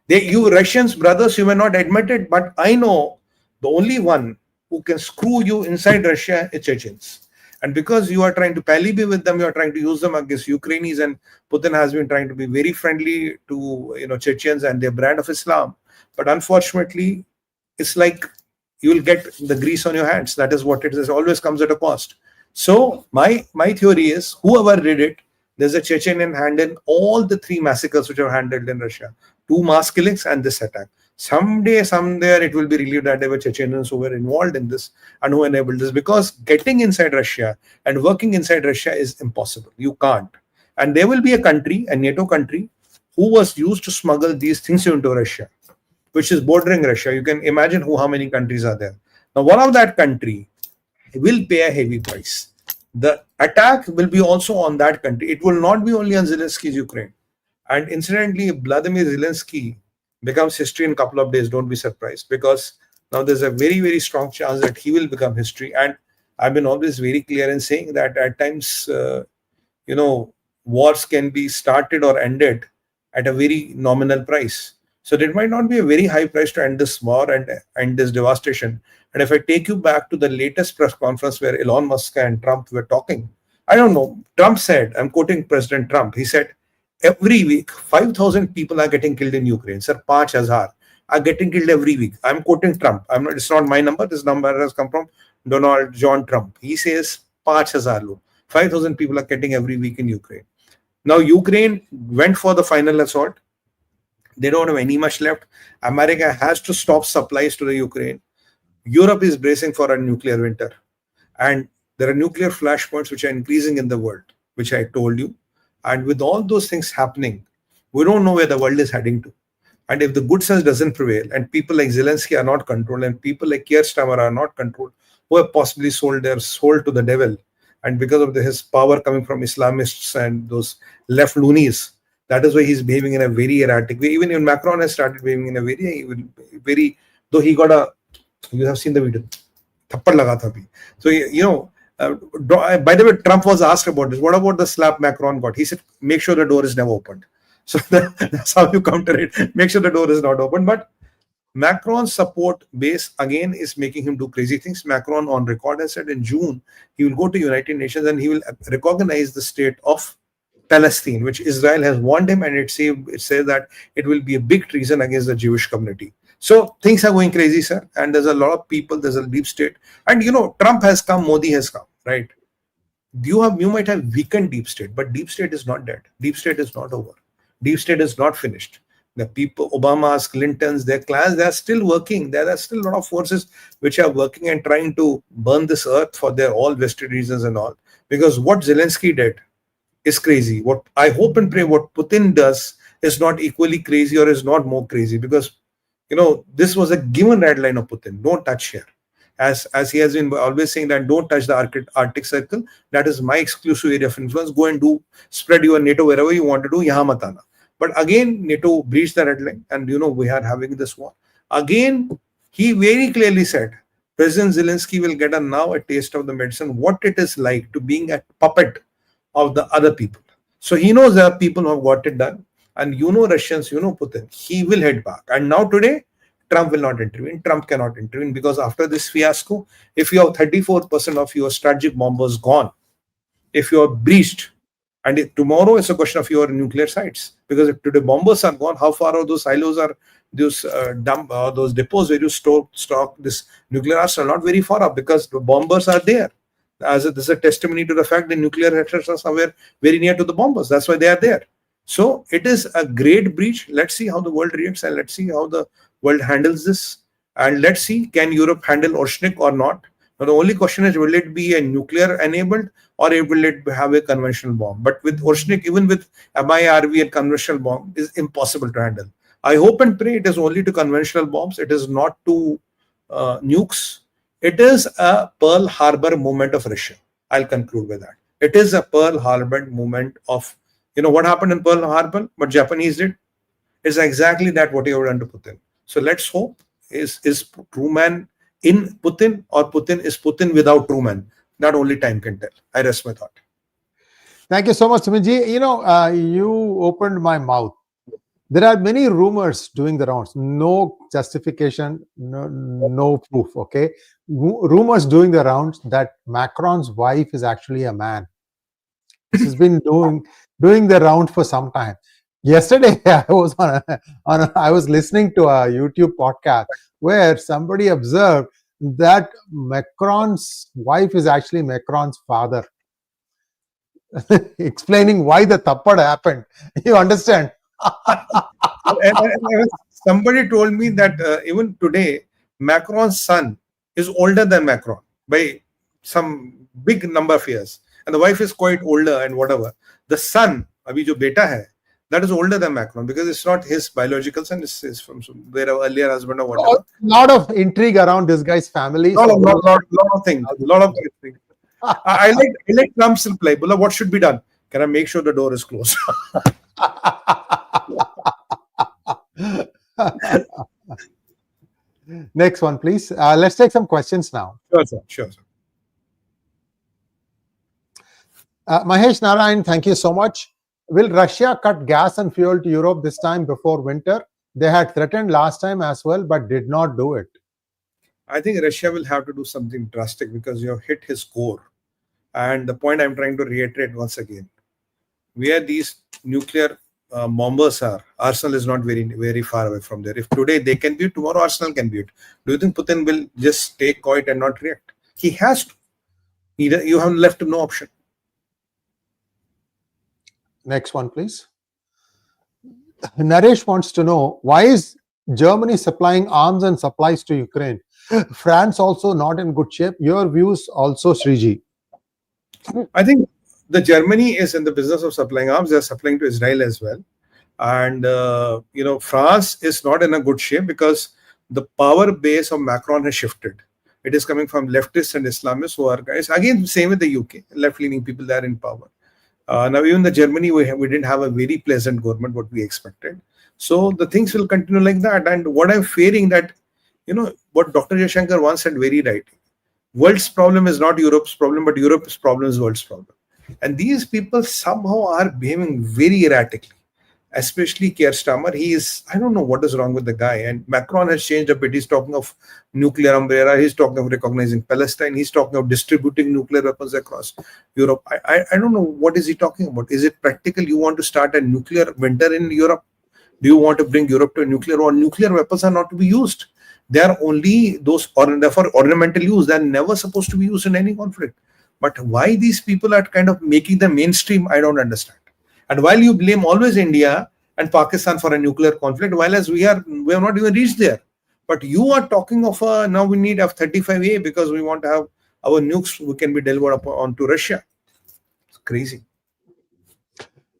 You Russians, brothers, you may not admit it, but I know the only one who can screw you inside Russia is Chechens. And because you are trying to pally with them, you are trying to use them against Ukrainians, and Putin has been trying to be very friendly to Chechens and their brand of Islam. But unfortunately, it's like you will get the grease on your hands. That is what it is. It always comes at a cost. So my theory is, whoever did it, there's a Chechenian hand in all the 3 massacres which are handled in Russia. 2 mass killings and this attack. Someday, somewhere, it will be revealed that there were Chechenians who were involved in this and who enabled this, because getting inside Russia and working inside Russia is impossible. You can't. And there will be a country, a NATO country, who was used to smuggle these things into Russia, which is bordering Russia. You can imagine how many countries are there. Now, one of that country will pay a heavy price. The attack will be also on that country. It will not be only on Zelensky's Ukraine. And incidentally, Vladimir Zelensky becomes history in a couple of days. Don't be surprised, because now there's a very, very strong chance that he will become history. And I've been always very clear in saying that at times, wars can be started or ended at a very nominal price. So there might not be a very high price to end this war and end this devastation. And if I take you back to the latest press conference where Elon Musk and Trump were talking, I don't know, Trump said, I'm quoting President Trump, he said, every week, 5,000 people are getting killed in Ukraine. Sir, 5,000 are getting killed every week. I'm quoting Trump. It's not my number. This number has come from Donald John Trump. He says 5,000 5,000 people are getting every week in Ukraine. Now, Ukraine went for the final assault. They don't have any much left. America has to stop supplies to the Ukraine. Europe is bracing for a nuclear winter. And there are nuclear flashpoints which are increasing in the world, which I told you. And with all those things happening, we don't know where the world is heading to. And if the good sense doesn't prevail, and people like Zelensky are not controlled, and people like 𝗘𝗙𝗘𝗦 are not controlled, who have possibly sold their soul to the devil, and because of his power coming from Islamists and those left loonies, that is why he's behaving in a very erratic way. Even Macron has started behaving in a very, though he got you have seen the video. Thappad laga tha bhi. So, by the way, Trump was asked about this. What about the slap Macron got? He said, make sure the door is never opened. So that's how you counter it. Make sure the door is not open. But Macron's support base, again, is making him do crazy things. Macron, on record, has said in June, he will go to United Nations and he will recognize the state of Palestine, which Israel has warned him, and it says that it will be a big treason against the Jewish community. So things are going crazy, sir. And there's a lot of people, there's a deep state. And Trump has come, Modi has come, right? You might have weakened deep state, but deep state is not dead. Deep state is not over. Deep state is not finished. The people, Obamas, Clintons, their clans, they are still working. There are still a lot of forces which are working and trying to burn this earth for their all vested reasons and all. Because what Zelensky did is crazy. What I hope and pray what Putin does is not equally crazy or is not more crazy, because this was a given red line of Putin. Don't touch here. As he has been always saying that don't touch the Arctic Circle. That is my exclusive area of influence. Go and spread your NATO wherever you want to do. Yahan mat aana. But again, NATO breached the red line, and we are having this war. Again, he very clearly said, President Zelensky will get now a taste of the medicine, what it is like to being a puppet of the other people. So he knows there are people who have got it done. And Russians, Putin, he will head back. And now today, Trump will not intervene. Trump cannot intervene, because after this fiasco, if you have 34% of your strategic bombers gone, if you are breached, and tomorrow it's a question of your nuclear sites. Because if today bombers are gone, how far are those silos or those those depots where you stock this nuclear arsenal? Not very far up, because the bombers are there. This is a testimony to the fact that nuclear reactors are somewhere very near to the bombers. That's why they are there. So it is a great breach. Let's see how the world reacts, and let's see how the world handles this. And let's see, can Europe handle Oshnik or not? Now, the only question is, will it be a nuclear enabled or will it have a conventional bomb? But with Oceanic, even with MIRV and conventional bomb, is impossible to handle. I hope and pray it is only to conventional bombs. It is not to nukes. It is a Pearl Harbor moment of Russia. I'll conclude with that. It is a Pearl Harbor moment of, what happened in Pearl Harbor, what Japanese did. Is exactly that what you have done to Putin. So let's hope is Truman in Putin or Putin is Putin without Truman. That only time can tell. I rest my thought. Thank you so much, Sumit-ji. You opened my mouth. There are many rumors doing the rounds. No justification, no proof. Okay, rumors doing the rounds that Macron's wife is actually a man. This has been doing the round for some time. Yesterday, I was I was listening to a YouTube podcast where somebody observed that Macron's wife is actually Macron's father, explaining why the thappad happened. You understand? and somebody told me that even today, Macron's son is older than Macron by some big number of years, and the wife is quite older and whatever. The son, abhi jo beta hai, that is older than Macron because it's not his biological son, it's from their earlier husband or whatever. A lot of intrigue around this guy's family. Lot of things. I like Trump's reply. Bola, what should be done? Can I make sure the door is closed? Next one, please. Let's take some questions now. Sure, sir. Mahesh Narayan, thank you so much. Will Russia cut gas and fuel to Europe this time before winter? They had threatened last time as well, but did not do it. I think Russia will have to do something drastic because you have hit his core. And the point I'm trying to reiterate once again, where these nuclear bombers are, Arsenal is not very, very far away from there. If today they can be it, tomorrow Arsenal can be it. Do you think Putin will just stay quiet and not react? He has to. You have left him no option. Next one, please. Naresh wants to know, why is Germany supplying arms and supplies to Ukraine? France also not in good shape. Your views also, Sriji. I think the Germany is in the business of supplying arms. They're supplying to Israel as well. And, France is not in a good shape because the power base of Macron has shifted. It is coming from leftists and Islamists who are guys. Again, same with the UK, left-leaning people there in power. Now, even the Germany, we didn't have a very pleasant government, what we expected. So the things will continue like that. And what I'm fearing that, what Dr. Jaishankar once said very right. World's problem is not Europe's problem, but Europe's problem is world's problem. And these people somehow are behaving very erratically, especially Keir Starmer. I don't know what is wrong with the guy. And Macron has changed a bit. He's talking of nuclear umbrella. He's talking of recognizing Palestine. He's talking of distributing nuclear weapons across Europe. I don't know what is he talking about. Is it practical? You want to start a nuclear winter in Europe? Do you want to bring Europe to a nuclear war? Nuclear weapons are not to be used. They are only those, or therefore ornamental use. They are never supposed to be used in any conflict. But why these people are kind of making them mainstream, I don't understand. And while you blame always India and Pakistan for a nuclear conflict, while as we have not even reached there. But you are talking of now we need F-35A because we want to have our nukes who can be delivered onto Russia. It's crazy.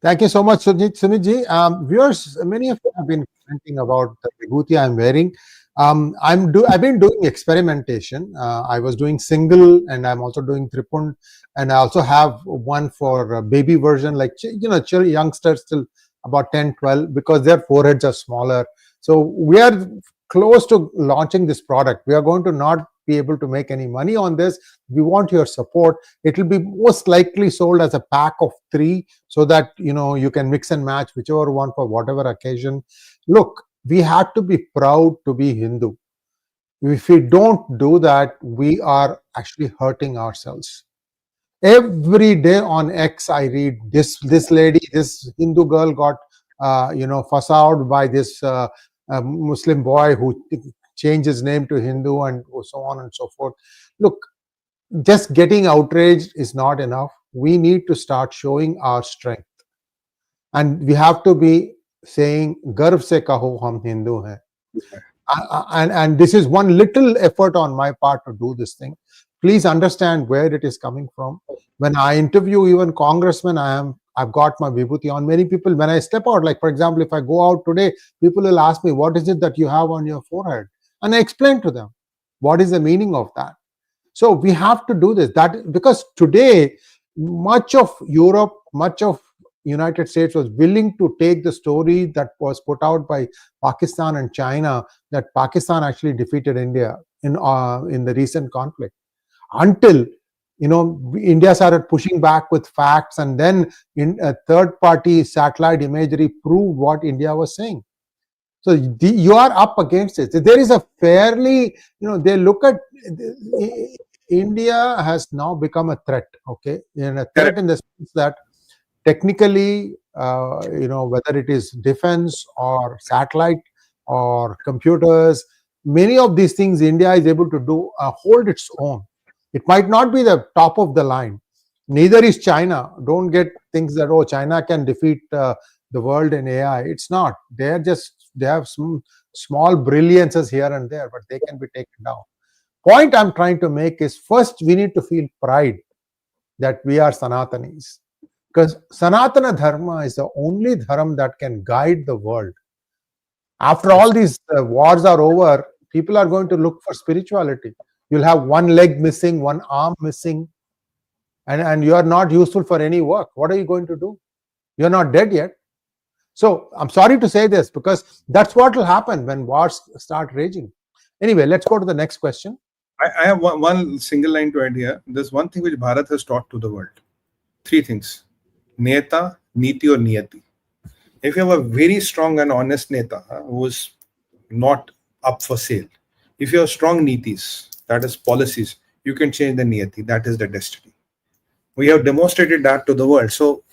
Thank you so much, Sumit-ji. Viewers, many of you have been commenting about the vibhuti I'm wearing. I've been doing experimentation. I was doing single, and I'm also doing tripund, and I also have one for baby version, like youngsters still about 10, 12, because their foreheads are smaller. So we are close to launching this product. We are going to not be able to make any money on this. We want your support. It will be most likely sold as a pack of 3, so that you can mix and match whichever one for whatever occasion. Look, we have to be proud to be Hindu. If we don't do that, we are actually hurting ourselves. Every day on X, I read this lady, this Hindu girl got fussed out by this Muslim boy who changed his name to Hindu, and so on and so forth. Look, just getting outraged is not enough. We need to start showing our strength, and we have to be saying garv se kaho hum Hindu hain. And this is one little effort on my part to do this thing. Please understand where it is coming from. When I interview even congressmen, I've got my vibhuti on. Many people, when I step out, like for example, if I go out today, people will ask me, what is it that you have on your forehead? And I explain to them what is the meaning of that. So we have to do this, that because today much of Europe, much of United States was willing to take the story that was put out by Pakistan and China, that Pakistan actually defeated India in the recent conflict, until India started pushing back with facts, and then in a third party satellite imagery proved what India was saying. So you are up against it. There is a fairly, they look at India has now become a threat. Okay, and a threat in the sense that technically, whether it is defense or satellite or computers, many of these things India is able to do hold its own. It might not be the top of the line. Neither is China. Don't get things that, oh, China can defeat the world in AI. It's not. They have some small brilliances here and there, but they can be taken down. Point I'm trying to make is, first we need to feel pride that we are Sanatanis, because Sanatana Dharma is the only dharma that can guide the world. After all these wars are over, people are going to look for spirituality. You'll have one leg missing, one arm missing, and you are not useful for any work. What are you going to do? You're not dead yet. So I'm sorry to say this, because that's what will happen when wars start raging. Anyway, let's go to the next question. I have one single line to add here. There's one thing which Bharat has taught to the world. Three things: Neta, Niti or Niyati. If you have a very strong and honest Neta who is not up for sale, if you have strong Nitis, that is policies, you can change the Niyati. That is the destiny. We have demonstrated that to the world. So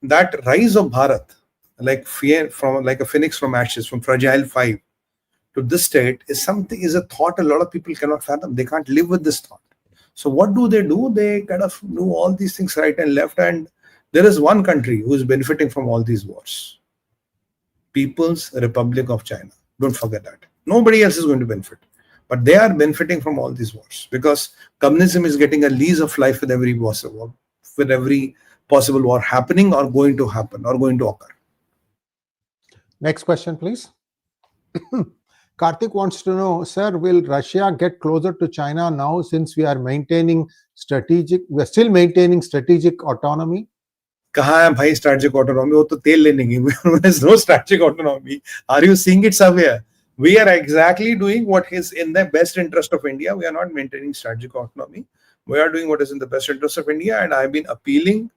that rise of Bharat, like a phoenix from ashes, from fragile 5 to this state, is a thought a lot of people cannot fathom. They can't live with this thought. So what do? They kind of do all these things right and left, and there is one country who is benefiting from all these wars: People's Republic of China. Don't forget that. Nobody else is going to benefit, but they are benefiting from all these wars, because communism is getting a lease of life with every possible war happening or going to happen or going to occur. Next question, please. Karthik wants to know, sir, will Russia get closer to China now, since we are still maintaining strategic autonomy? कहाँ है भाई strategic autonomy? वो तो तेल लेने की. There's no strategic autonomy. Are you seeing it somewhere? We are exactly doing what is in the best interest of India. We are not maintaining strategic autonomy. We are doing what is in the best interest of India, and I've been appealing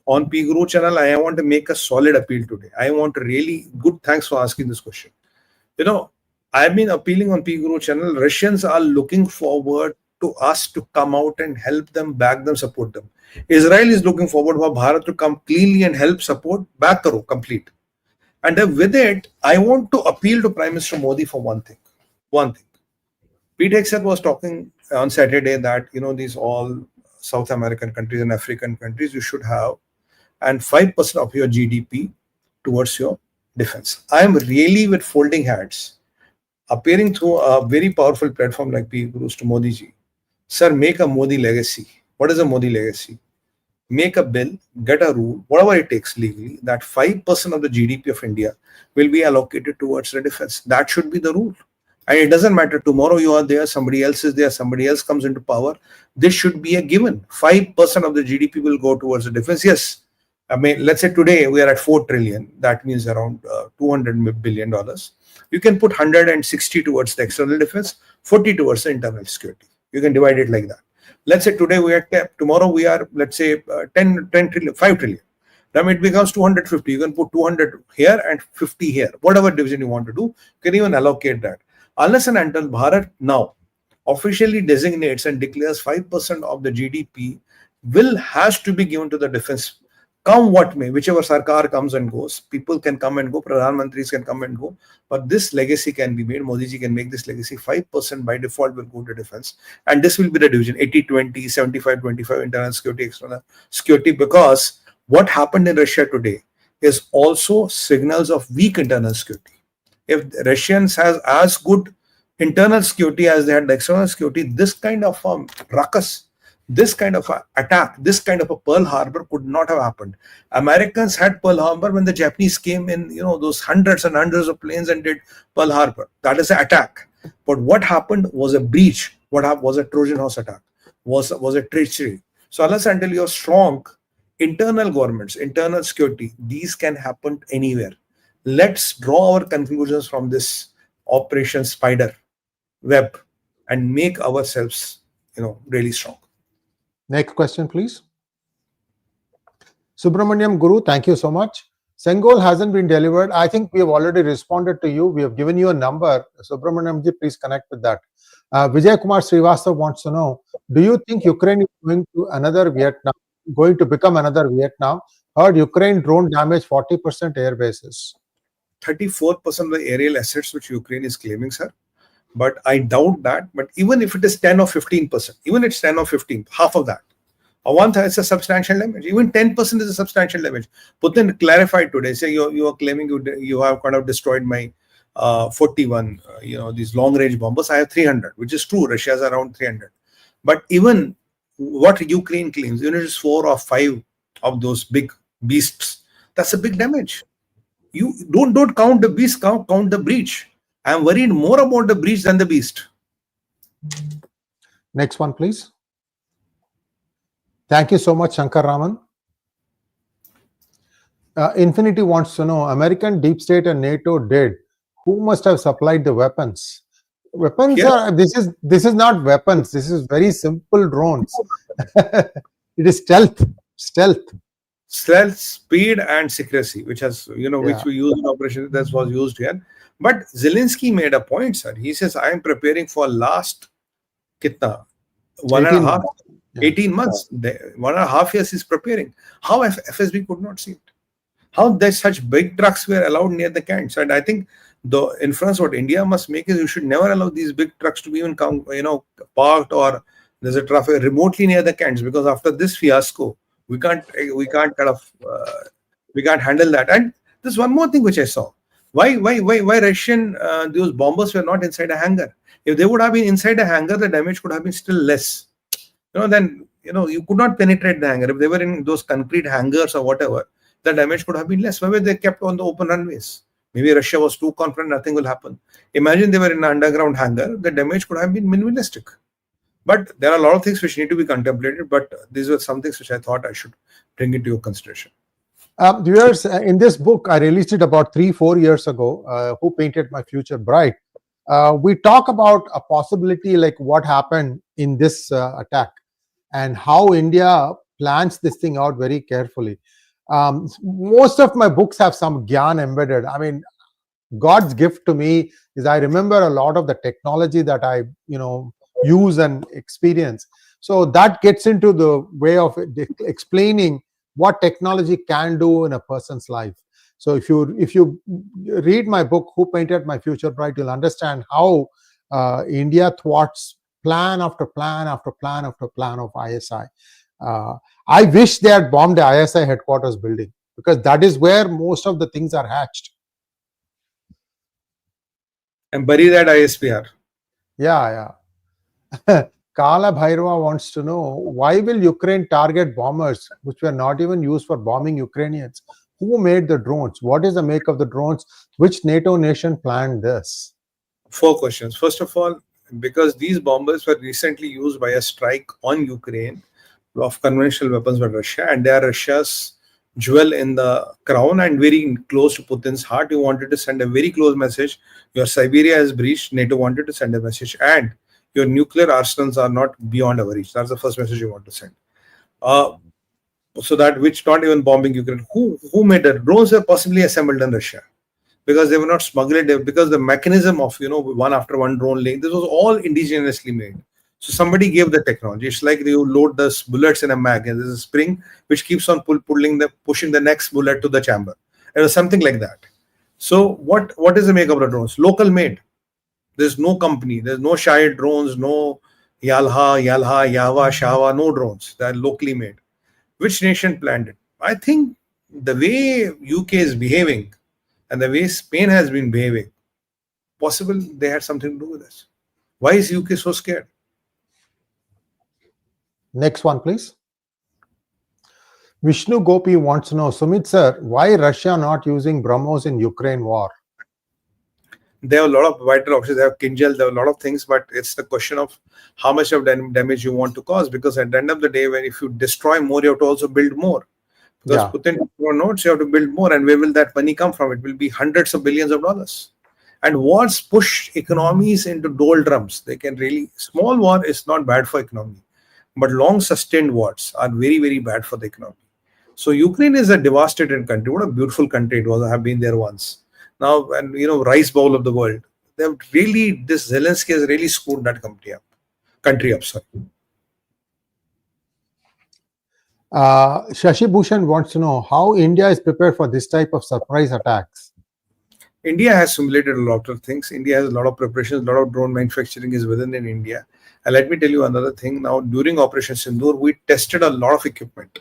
on P Guru channel. I want to make a solid appeal today. I want to really good. Thanks for asking this question. I've been appealing on P Guru channel. Russians are looking forward to us to come out and help them, back them, support them. Israel is looking forward for Bharat to come cleanly and help support, back karo, complete. And with it, I want to appeal to Prime Minister Modi for one thing. Pete Hegseth was talking on Saturday that, these all South American countries and African countries, you should have, and 5% of your GDP towards your defense. I am really, with folding hands, appearing through a very powerful platform like P Gurus to Modi ji. Sir, make a Modi legacy. What is a Modi legacy? Make a bill, get a rule, whatever it takes legally, that 5% of the GDP of India will be allocated towards the defense. That should be the rule. And it doesn't matter, tomorrow you are there, somebody else is there, somebody else comes into power. This should be a given. 5% of the GDP will go towards the defense. Yes. I mean, let's say today we are at 4 trillion. That means around $200 billion. You can put 160 towards the external defense, 40 towards the internal security. You can divide it like that. Let's say today we are tomorrow we are, let's say 10 trillion, 5 trillion. Then it becomes 250. You can put 200 here and 50 here. Whatever division you want to do, you can even allocate that. Unless and until Bharat now officially designates and declares 5% of the GDP has to be given to the defense, come what may, whichever sarkar comes and goes, people can come and go, Pradhan Mantris can come and go, but this legacy can be made. Modi ji can make this legacy. 5% by default will go to defense, and this will be the division 80-20, 75-25 internal security, external security, because what happened in Russia today is also signals of weak internal security. If the Russians has as good internal security as they had the external security, this kind of ruckus, this kind of attack, this kind of a Pearl Harbor could not have happened. Americans had Pearl Harbor when the Japanese came in, those hundreds and hundreds of planes and did Pearl Harbor. That is an attack. But what happened was a breach. What happened was a Trojan Horse attack, was a treachery. So unless until you're strong, internal governments, internal security, these can happen anywhere. Let's draw our conclusions from this Operation Spider Web and make ourselves, really strong. Next question, please. Subramaniam Guru, thank you so much. Sengol hasn't been delivered. I think we have already responded to you. We have given you a number. Subramaniam ji, please connect with that. Vijay Kumar Srivastav wants to know, do you think Ukraine is going to become another Vietnam? Heard Ukraine drone damage 40% air bases. 34% of the aerial assets which Ukraine is claiming, sir. But I doubt that. But even if it is 10 or 15%, even it's 10 or 15, half of that, or one third is a substantial damage. Even 10% is a substantial damage. Putin clarified today, say you are claiming you have kind of destroyed my 41, these long range bombers. I have 300, which is true. Russia has around 300. But even what Ukraine claims, even if it's 4 or 5 of those big beasts, that's a big damage. You don't count the beast, count the breach. I'm worried more about the breach than the beast. Next one, please. Thank you so much, Shankar Raman. Infinity wants to know, American deep state and NATO did. Who must have supplied the weapons? Weapons are, this is not weapons. This is very simple drones. It is stealth, speed, and secrecy, which has, which we use in operation. That was used here. But Zelensky made a point, sir. He says, I am preparing for last 18 months. 1.5 years he's preparing. How FSB could not see it? How there's such big trucks were allowed near the camps? And I think the inference what India must make is you should never allow these big trucks to be even parked or there's a traffic remotely near the camps, because after this fiasco, we can't handle that. And there's one more thing which I saw. Why Russian those bombers were not inside a hangar? If they would have been inside a hangar, the damage could have been still less. Then you could not penetrate the hangar. If they were in those concrete hangars or whatever, the damage could have been less. Why were they kept on the open runways? Maybe Russia was too confident nothing will happen. Imagine they were in an underground hangar, the damage could have been minimalistic. But there are a lot of things which need to be contemplated, but these were some things which I thought I should bring into your consideration. Viewers, in this book, I released it about 3-4 years ago, Who Painted My Future Bright? We talk about a possibility like what happened in this attack and how India plans this thing out very carefully. Most of my books have some gyan embedded. I mean, God's gift to me is I remember a lot of the technology that I, use and experience. So that gets into the way of explaining what technology can do in a person's life. So if you read my book, Who Painted My Future Bright, you'll understand how India thwarts plan after plan after plan after plan of ISI. I wish they had bombed the ISI headquarters building, because that is where most of the things are hatched. And bury that ISPR. Yeah. Kala Bhairava wants to know, why will Ukraine target bombers which were not even used for bombing Ukrainians? Who made the drones? What is the make of the drones? Which NATO nation planned this? 4 questions. First of all, because these bombers were recently used by a strike on Ukraine of conventional weapons by Russia, and they are Russia's jewel in the crown and very close to Putin's heart. You wanted to send a very close message. Your Siberia is breached. NATO wanted to send a message, and your nuclear arsenals are not beyond our reach. That's the first message you want to send. So that which not even bombing Ukraine. Who made the drones were possibly assembled in Russia, because they were not smuggled. Because the mechanism of one after one drone laying, this was all indigenously made. So somebody gave the technology. It's like you load the bullets in a mag, and there's a spring which keeps on pushing the next bullet to the chamber. It was something like that. So what is the make of the drones? Local made. There's no company. There's no Shahid drones. No Yalha, Yawa, Shawa. No drones. They're locally made. Which nation planned it? I think the way UK is behaving and the way Spain has been behaving, possible they had something to do with this. Why is UK so scared? Next one, please. Vishnu Gopi wants to know, Sumit sir, why Russia not using BrahMos in Ukraine war? There are a lot of vital options. They have Kinjal, there are a lot of things, but it's the question of how much of damage you want to cause. Because at the end of the day, when if you destroy more, you have to also build more. Because Putin notes you have to build more, and where will that money come from? It will be hundreds of billions of dollars. And wars push economies into doldrums. They can really, small war is not bad for economy, but long sustained wars are very, very bad for the economy. So Ukraine is a devastated country. What a beautiful country it was. I have been there once. Now, and rice bowl of the world. They have really, this Zelensky has really screwed that country up. Sorry. Shashi Bhushan wants to know how India is prepared for this type of surprise attacks. India has simulated a lot of things. India has a lot of preparations. A lot of drone manufacturing is within in India. And let me tell you another thing. Now, during Operation Sindoor, we tested a lot of equipment.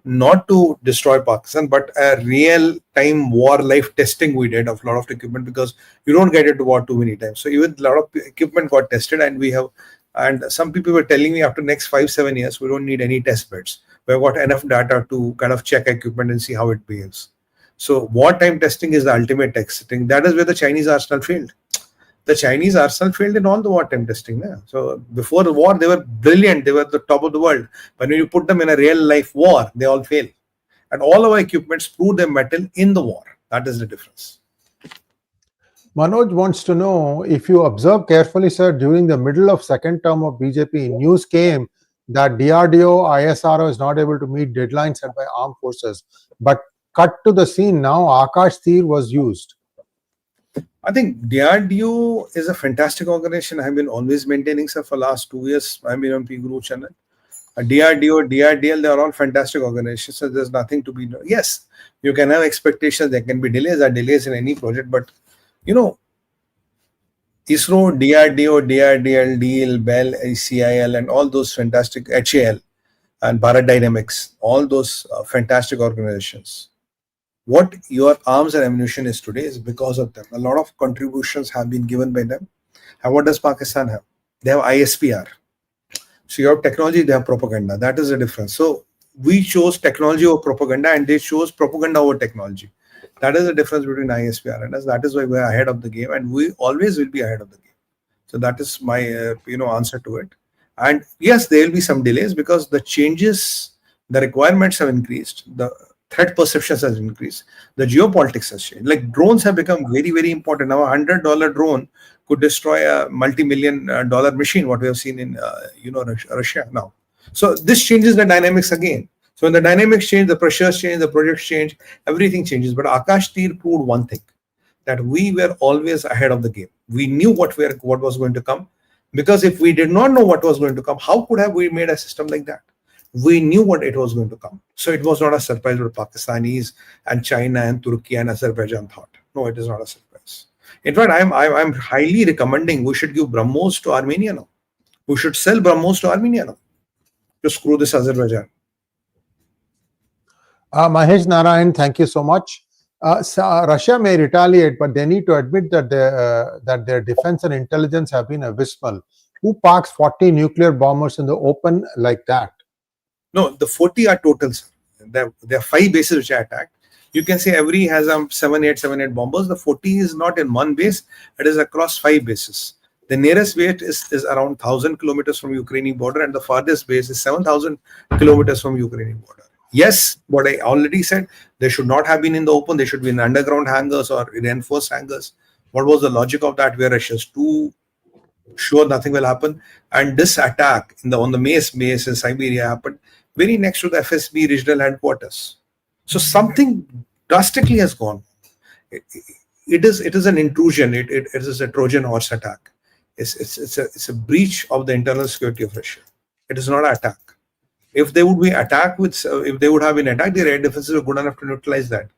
Not to destroy Pakistan, but a real-time war life testing we did of a lot of equipment, because you don't get into war too many times. So even a lot of equipment got tested, and some people were telling me after next 5-7 years, we don't need any test beds. We've got enough data to kind of check equipment and see how it behaves. So wartime testing is the ultimate testing. That is where the Chinese arsenal failed. The Chinese arsenal failed in all the wartime testing. So before the war, they were brilliant. They were the top of the world. But when you put them in a real life war, they all fail. And all our equipments prove their mettle in the war. That is the difference. Manoj wants to know, if you observe carefully, sir, during the middle of second term of BJP, news came that DRDO, ISRO is not able to meet deadlines set by armed forces. But cut to the scene now, 𝗥𝗘𝗙𝗘𝗦 was used. I think DRDO is a fantastic organization. I have been always maintaining, sir, for last 2 years. I've been on P-Guru channel. DRDO, DRDL, they are all fantastic organizations. So there's nothing to be done. Yes, you can have expectations. There can be delays. There are delays in any project. But, ISRO, DRDO, DRDL, DL, BEL, CIL, and all those fantastic, HAL, and Bharat Dynamics, all those fantastic organizations. What your arms and ammunition is today is because of them. A lot of contributions have been given by them. And what does Pakistan have? They have ISPR. So you have technology, they have propaganda. That is the difference. So we chose technology over propaganda, and they chose propaganda over technology. That is the difference between ISPR and us. That is why we are ahead of the game, and we always will be ahead of the game. So that is my answer to it. And yes, there will be some delays because the changes, the requirements have increased. The threat perceptions has increased. The geopolitics has changed. Like drones have become very, very important. Now, $100 drone could destroy a multi-million-dollar machine, what we have seen in Russia now. So this changes the dynamics again. So when the dynamics change, the pressures change, the projects change, everything changes. But 𝗥𝗘𝗙𝗘𝗦 proved one thing, that we were always ahead of the game. We knew what was going to come, because if we did not know what was going to come, how could have we made a system like that? We knew what it was going to come. So it was not a surprise what Pakistanis and China and Turkey and Azerbaijan thought. No, it is not a surprise. In fact, I'm highly recommending we should give BrahMos to Armenia now. We should sell BrahMos to Armenia now to screw this Azerbaijan. Mahesh Narayan, thank you so much. Russia may retaliate, but they need to admit that their defense and intelligence have been abysmal. Who parks 40 nuclear bombers in the open like that? No, the 40 are totals. There are 5 bases which are attacked. You can say every has 7-8 bombers. The 40 is not in one base. It is across 5 bases. The nearest base is around 1,000 kilometers from Ukrainian border, and the farthest base is 7,000 kilometers from Ukrainian border. Yes, what I already said, they should not have been in the open. They should be in underground hangars or reinforced hangars. What was the logic of that? Where Russia's too sure nothing will happen. And this attack on the Mace base in Siberia happened very next to the FSB regional headquarters. So something drastically has gone. It is an intrusion. It is a Trojan Horse attack. It's a breach of the internal security of Russia. It is not an attack. If they would be attacked if they would have been attacked, their air defenses were good enough to neutralize that.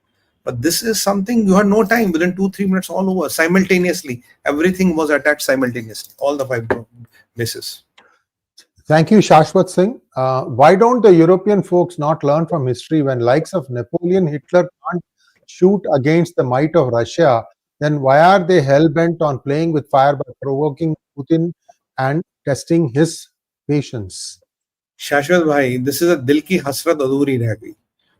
But this is something you had no time. Within 2-3 minutes, all over simultaneously. Everything was attacked simultaneously. All the 5 bases. Thank you, Shashwat Singh. Why don't the European folks not learn from history? When likes of Napoleon, Hitler can't shoot against the might of Russia, then why are they hell-bent on playing with fire by provoking Putin and testing his patience. Shashwat bhai, this is a dil ki hasrat adhuri reh gayi.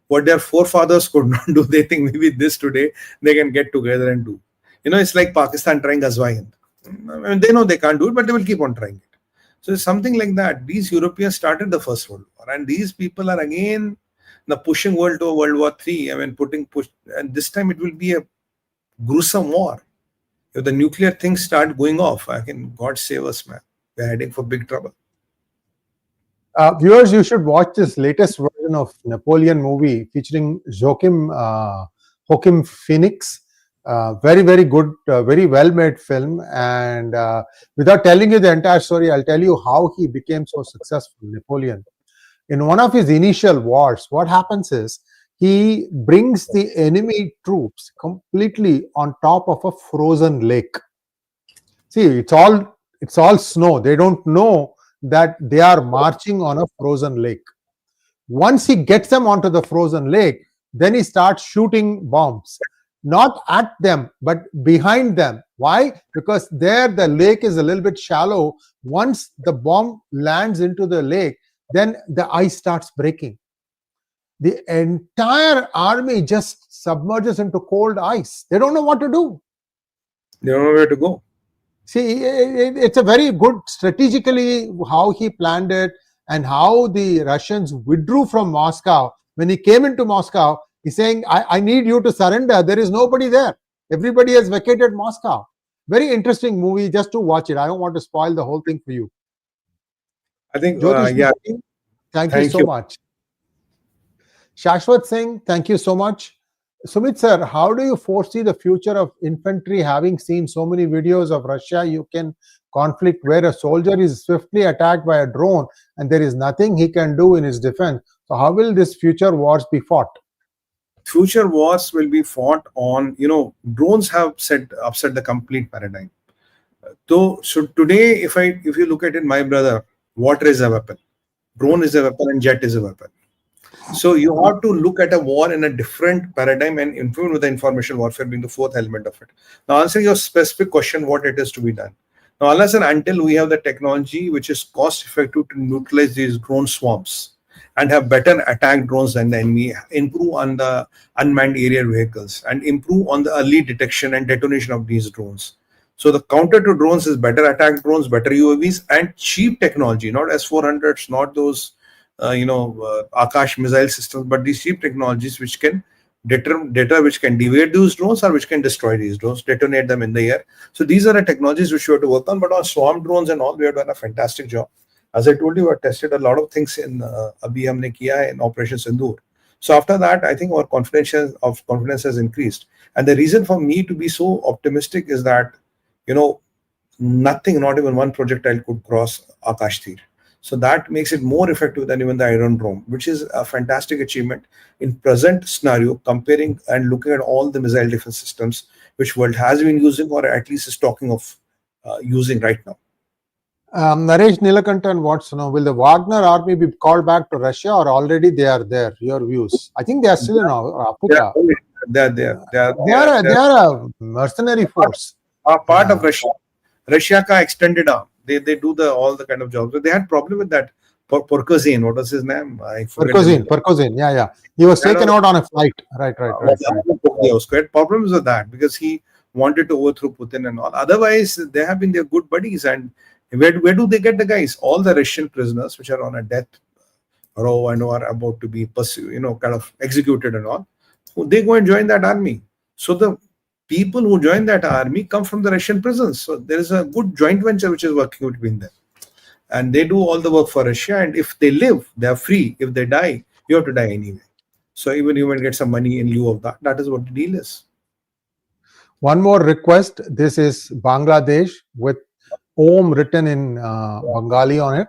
What their forefathers could not do, they think maybe this today they can get together and do. It's like Pakistan trying Ghazwa. They know they can't do it, but they will keep on trying it. So it's something like that. These Europeans started the First World War, and these people are again pushing world to World War III. And this time it will be a gruesome war. If the nuclear things start going off, God save us, man. We're heading for big trouble. Viewers, you should watch this latest version of Napoleon movie featuring Joaquin Phoenix. Very, very good, very well-made film. And without telling you the entire story, I'll tell you how he became so successful, Napoleon. In one of his initial wars, what happens is he brings the enemy troops completely on top of a frozen lake. See, it's all snow. They don't know that they are marching on a frozen lake. Once he gets them onto the frozen lake, then he starts shooting bombs, not at them, but behind them. Why? Because there the lake is a little bit shallow. Once the bomb lands into the lake, then the ice starts breaking. The entire army just submerges into cold ice. They don't know what to do. They don't know where to go. See, it's a very good strategically how he planned it and how the Russians withdrew from Moscow. When he came into Moscow, he's saying, I need you to surrender. There is nobody there. Everybody has vacated Moscow. Very interesting movie, just to watch it. I don't want to spoil the whole thing for you. I think, yeah. Thank you so much. Shashwat Singh, thank you so much. Sumit sir, how do you foresee the future of infantry, having seen so many videos of Russia-Ukraine conflict where a soldier is swiftly attacked by a drone and there is nothing he can do in his defense? So how will this future wars be fought? Future wars will be fought on, drones have upset the complete paradigm. So today, if you look at it, my brother, water is a weapon, drone is a weapon, and jet is a weapon. So you have to look at a war in a different paradigm, and include with the information warfare being the fourth element of it. Now, answering your specific question, what it is to be done. Now, unless and until we have the technology which is cost effective to neutralize these drone swarms and have better attack drones than the enemy, improve on the unmanned aerial vehicles, and improve on the early detection and detonation of these drones. So the counter to drones is better attack drones, better UAVs, and cheap technology, not S-400s, not those Akash missile systems, but these cheap technologies which can deter, which can deviate those drones or which can destroy these drones, detonate them in the air. So these are the technologies which we have to work on. But on swarm drones and all, we have done a fantastic job. As I told you, we have tested a lot of things in Abhi humne kiya in Operation Sindoor. So after that, I think our confidence has increased. And the reason for me to be so optimistic is that, nothing, not even one projectile could cross Akash Tir. So that makes it more effective than even the Iron Dome, which is a fantastic achievement in present scenario, comparing and looking at all the missile defense systems which world has been using, or at least is talking of using right now. Naresh Nilakantan wants to know, will the Wagner army be called back to Russia, or already they are there? Your views? I think they are still in Africa. They are there. They are a mercenary force. Part of Russia. Russia ka extended arm. They do all the kind of jobs. But they had problem with that. 𝗥𝗘𝗙𝗘𝗦, what was his name? I forget. 𝗥𝗘𝗙𝗘𝗦, yeah. He was taken out on a flight. Right. Problems with that because he wanted to overthrow Putin and all. Otherwise, they have been their good buddies. And where do they get the guys? All the Russian prisoners which are on a death row and are about to be kind of executed and all, they go and join that army. So the people who join that army come from the Russian prisons. So there is a good joint venture which is working between them. And they do all the work for Russia. And if they live, they are free. If they die, you have to die anyway. So even you might get some money in lieu of that. That is what the deal is. One more request. This is Bangladesh with Om written in Bengali on it.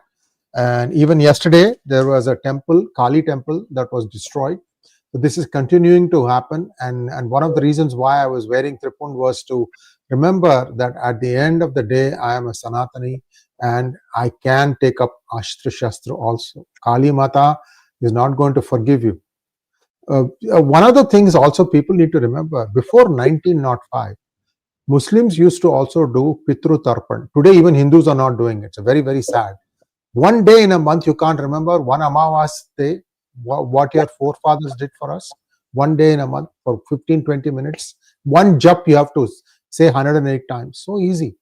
And even yesterday, there was a temple, Kali temple, that was destroyed. So this is continuing to happen. And one of the reasons why I was wearing Tripund was to remember that at the end of the day, I am a Sanatani and I can take up Ashtra Shastra also. Kali Mata is not going to forgive you. One of the things also people need to remember, before 1905, Muslims used to also do Pitru Tarpan. Today, even Hindus are not doing it. It's very, very sad. One day in a month, you can't remember one Amavas day, what your forefathers did for us. One day in a month for 15-20 minutes. One jap you have to say 108 times. So easy.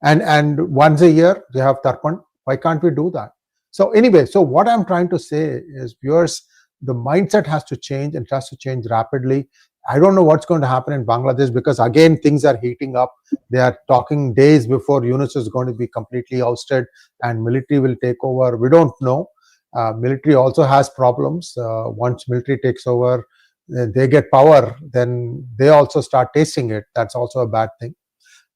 And once a year, you have Tarpan. Why can't we do that? So anyway, so what I'm trying to say is, viewers, the mindset has to change, and it has to change rapidly. I don't know what's going to happen in Bangladesh, because again, things are heating up. They are talking days before Yunus is going to be completely ousted and military will take over. We don't know. Military also has problems. Once military takes over, they get power, then they also start tasting it. That's also a bad thing.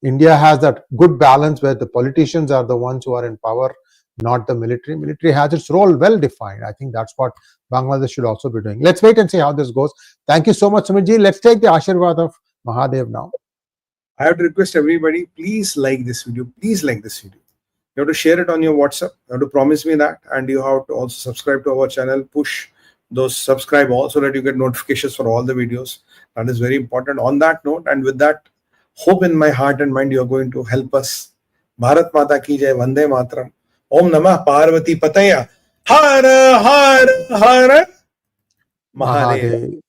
India has that good balance where the politicians are the ones who are in power, not the military. Military has its role well defined. I think that's what Bangladesh should also be doing. Let's wait and see how this goes. Thank you so much, Sumitji. Let's take the Ashirwad of Mahadev now. I have to request everybody, please like this video. Please like this video. You have to share it on your WhatsApp. You have to promise me that. And you have to also subscribe to our channel. Push those subscribe all so that you get notifications for all the videos. That is very important. On that note, and with that hope in my heart and mind, you are going to help us. Bharat Mata ki jai, Vande Mataram. Om Namah Parvati Pataya. Har Har Har Mahadev.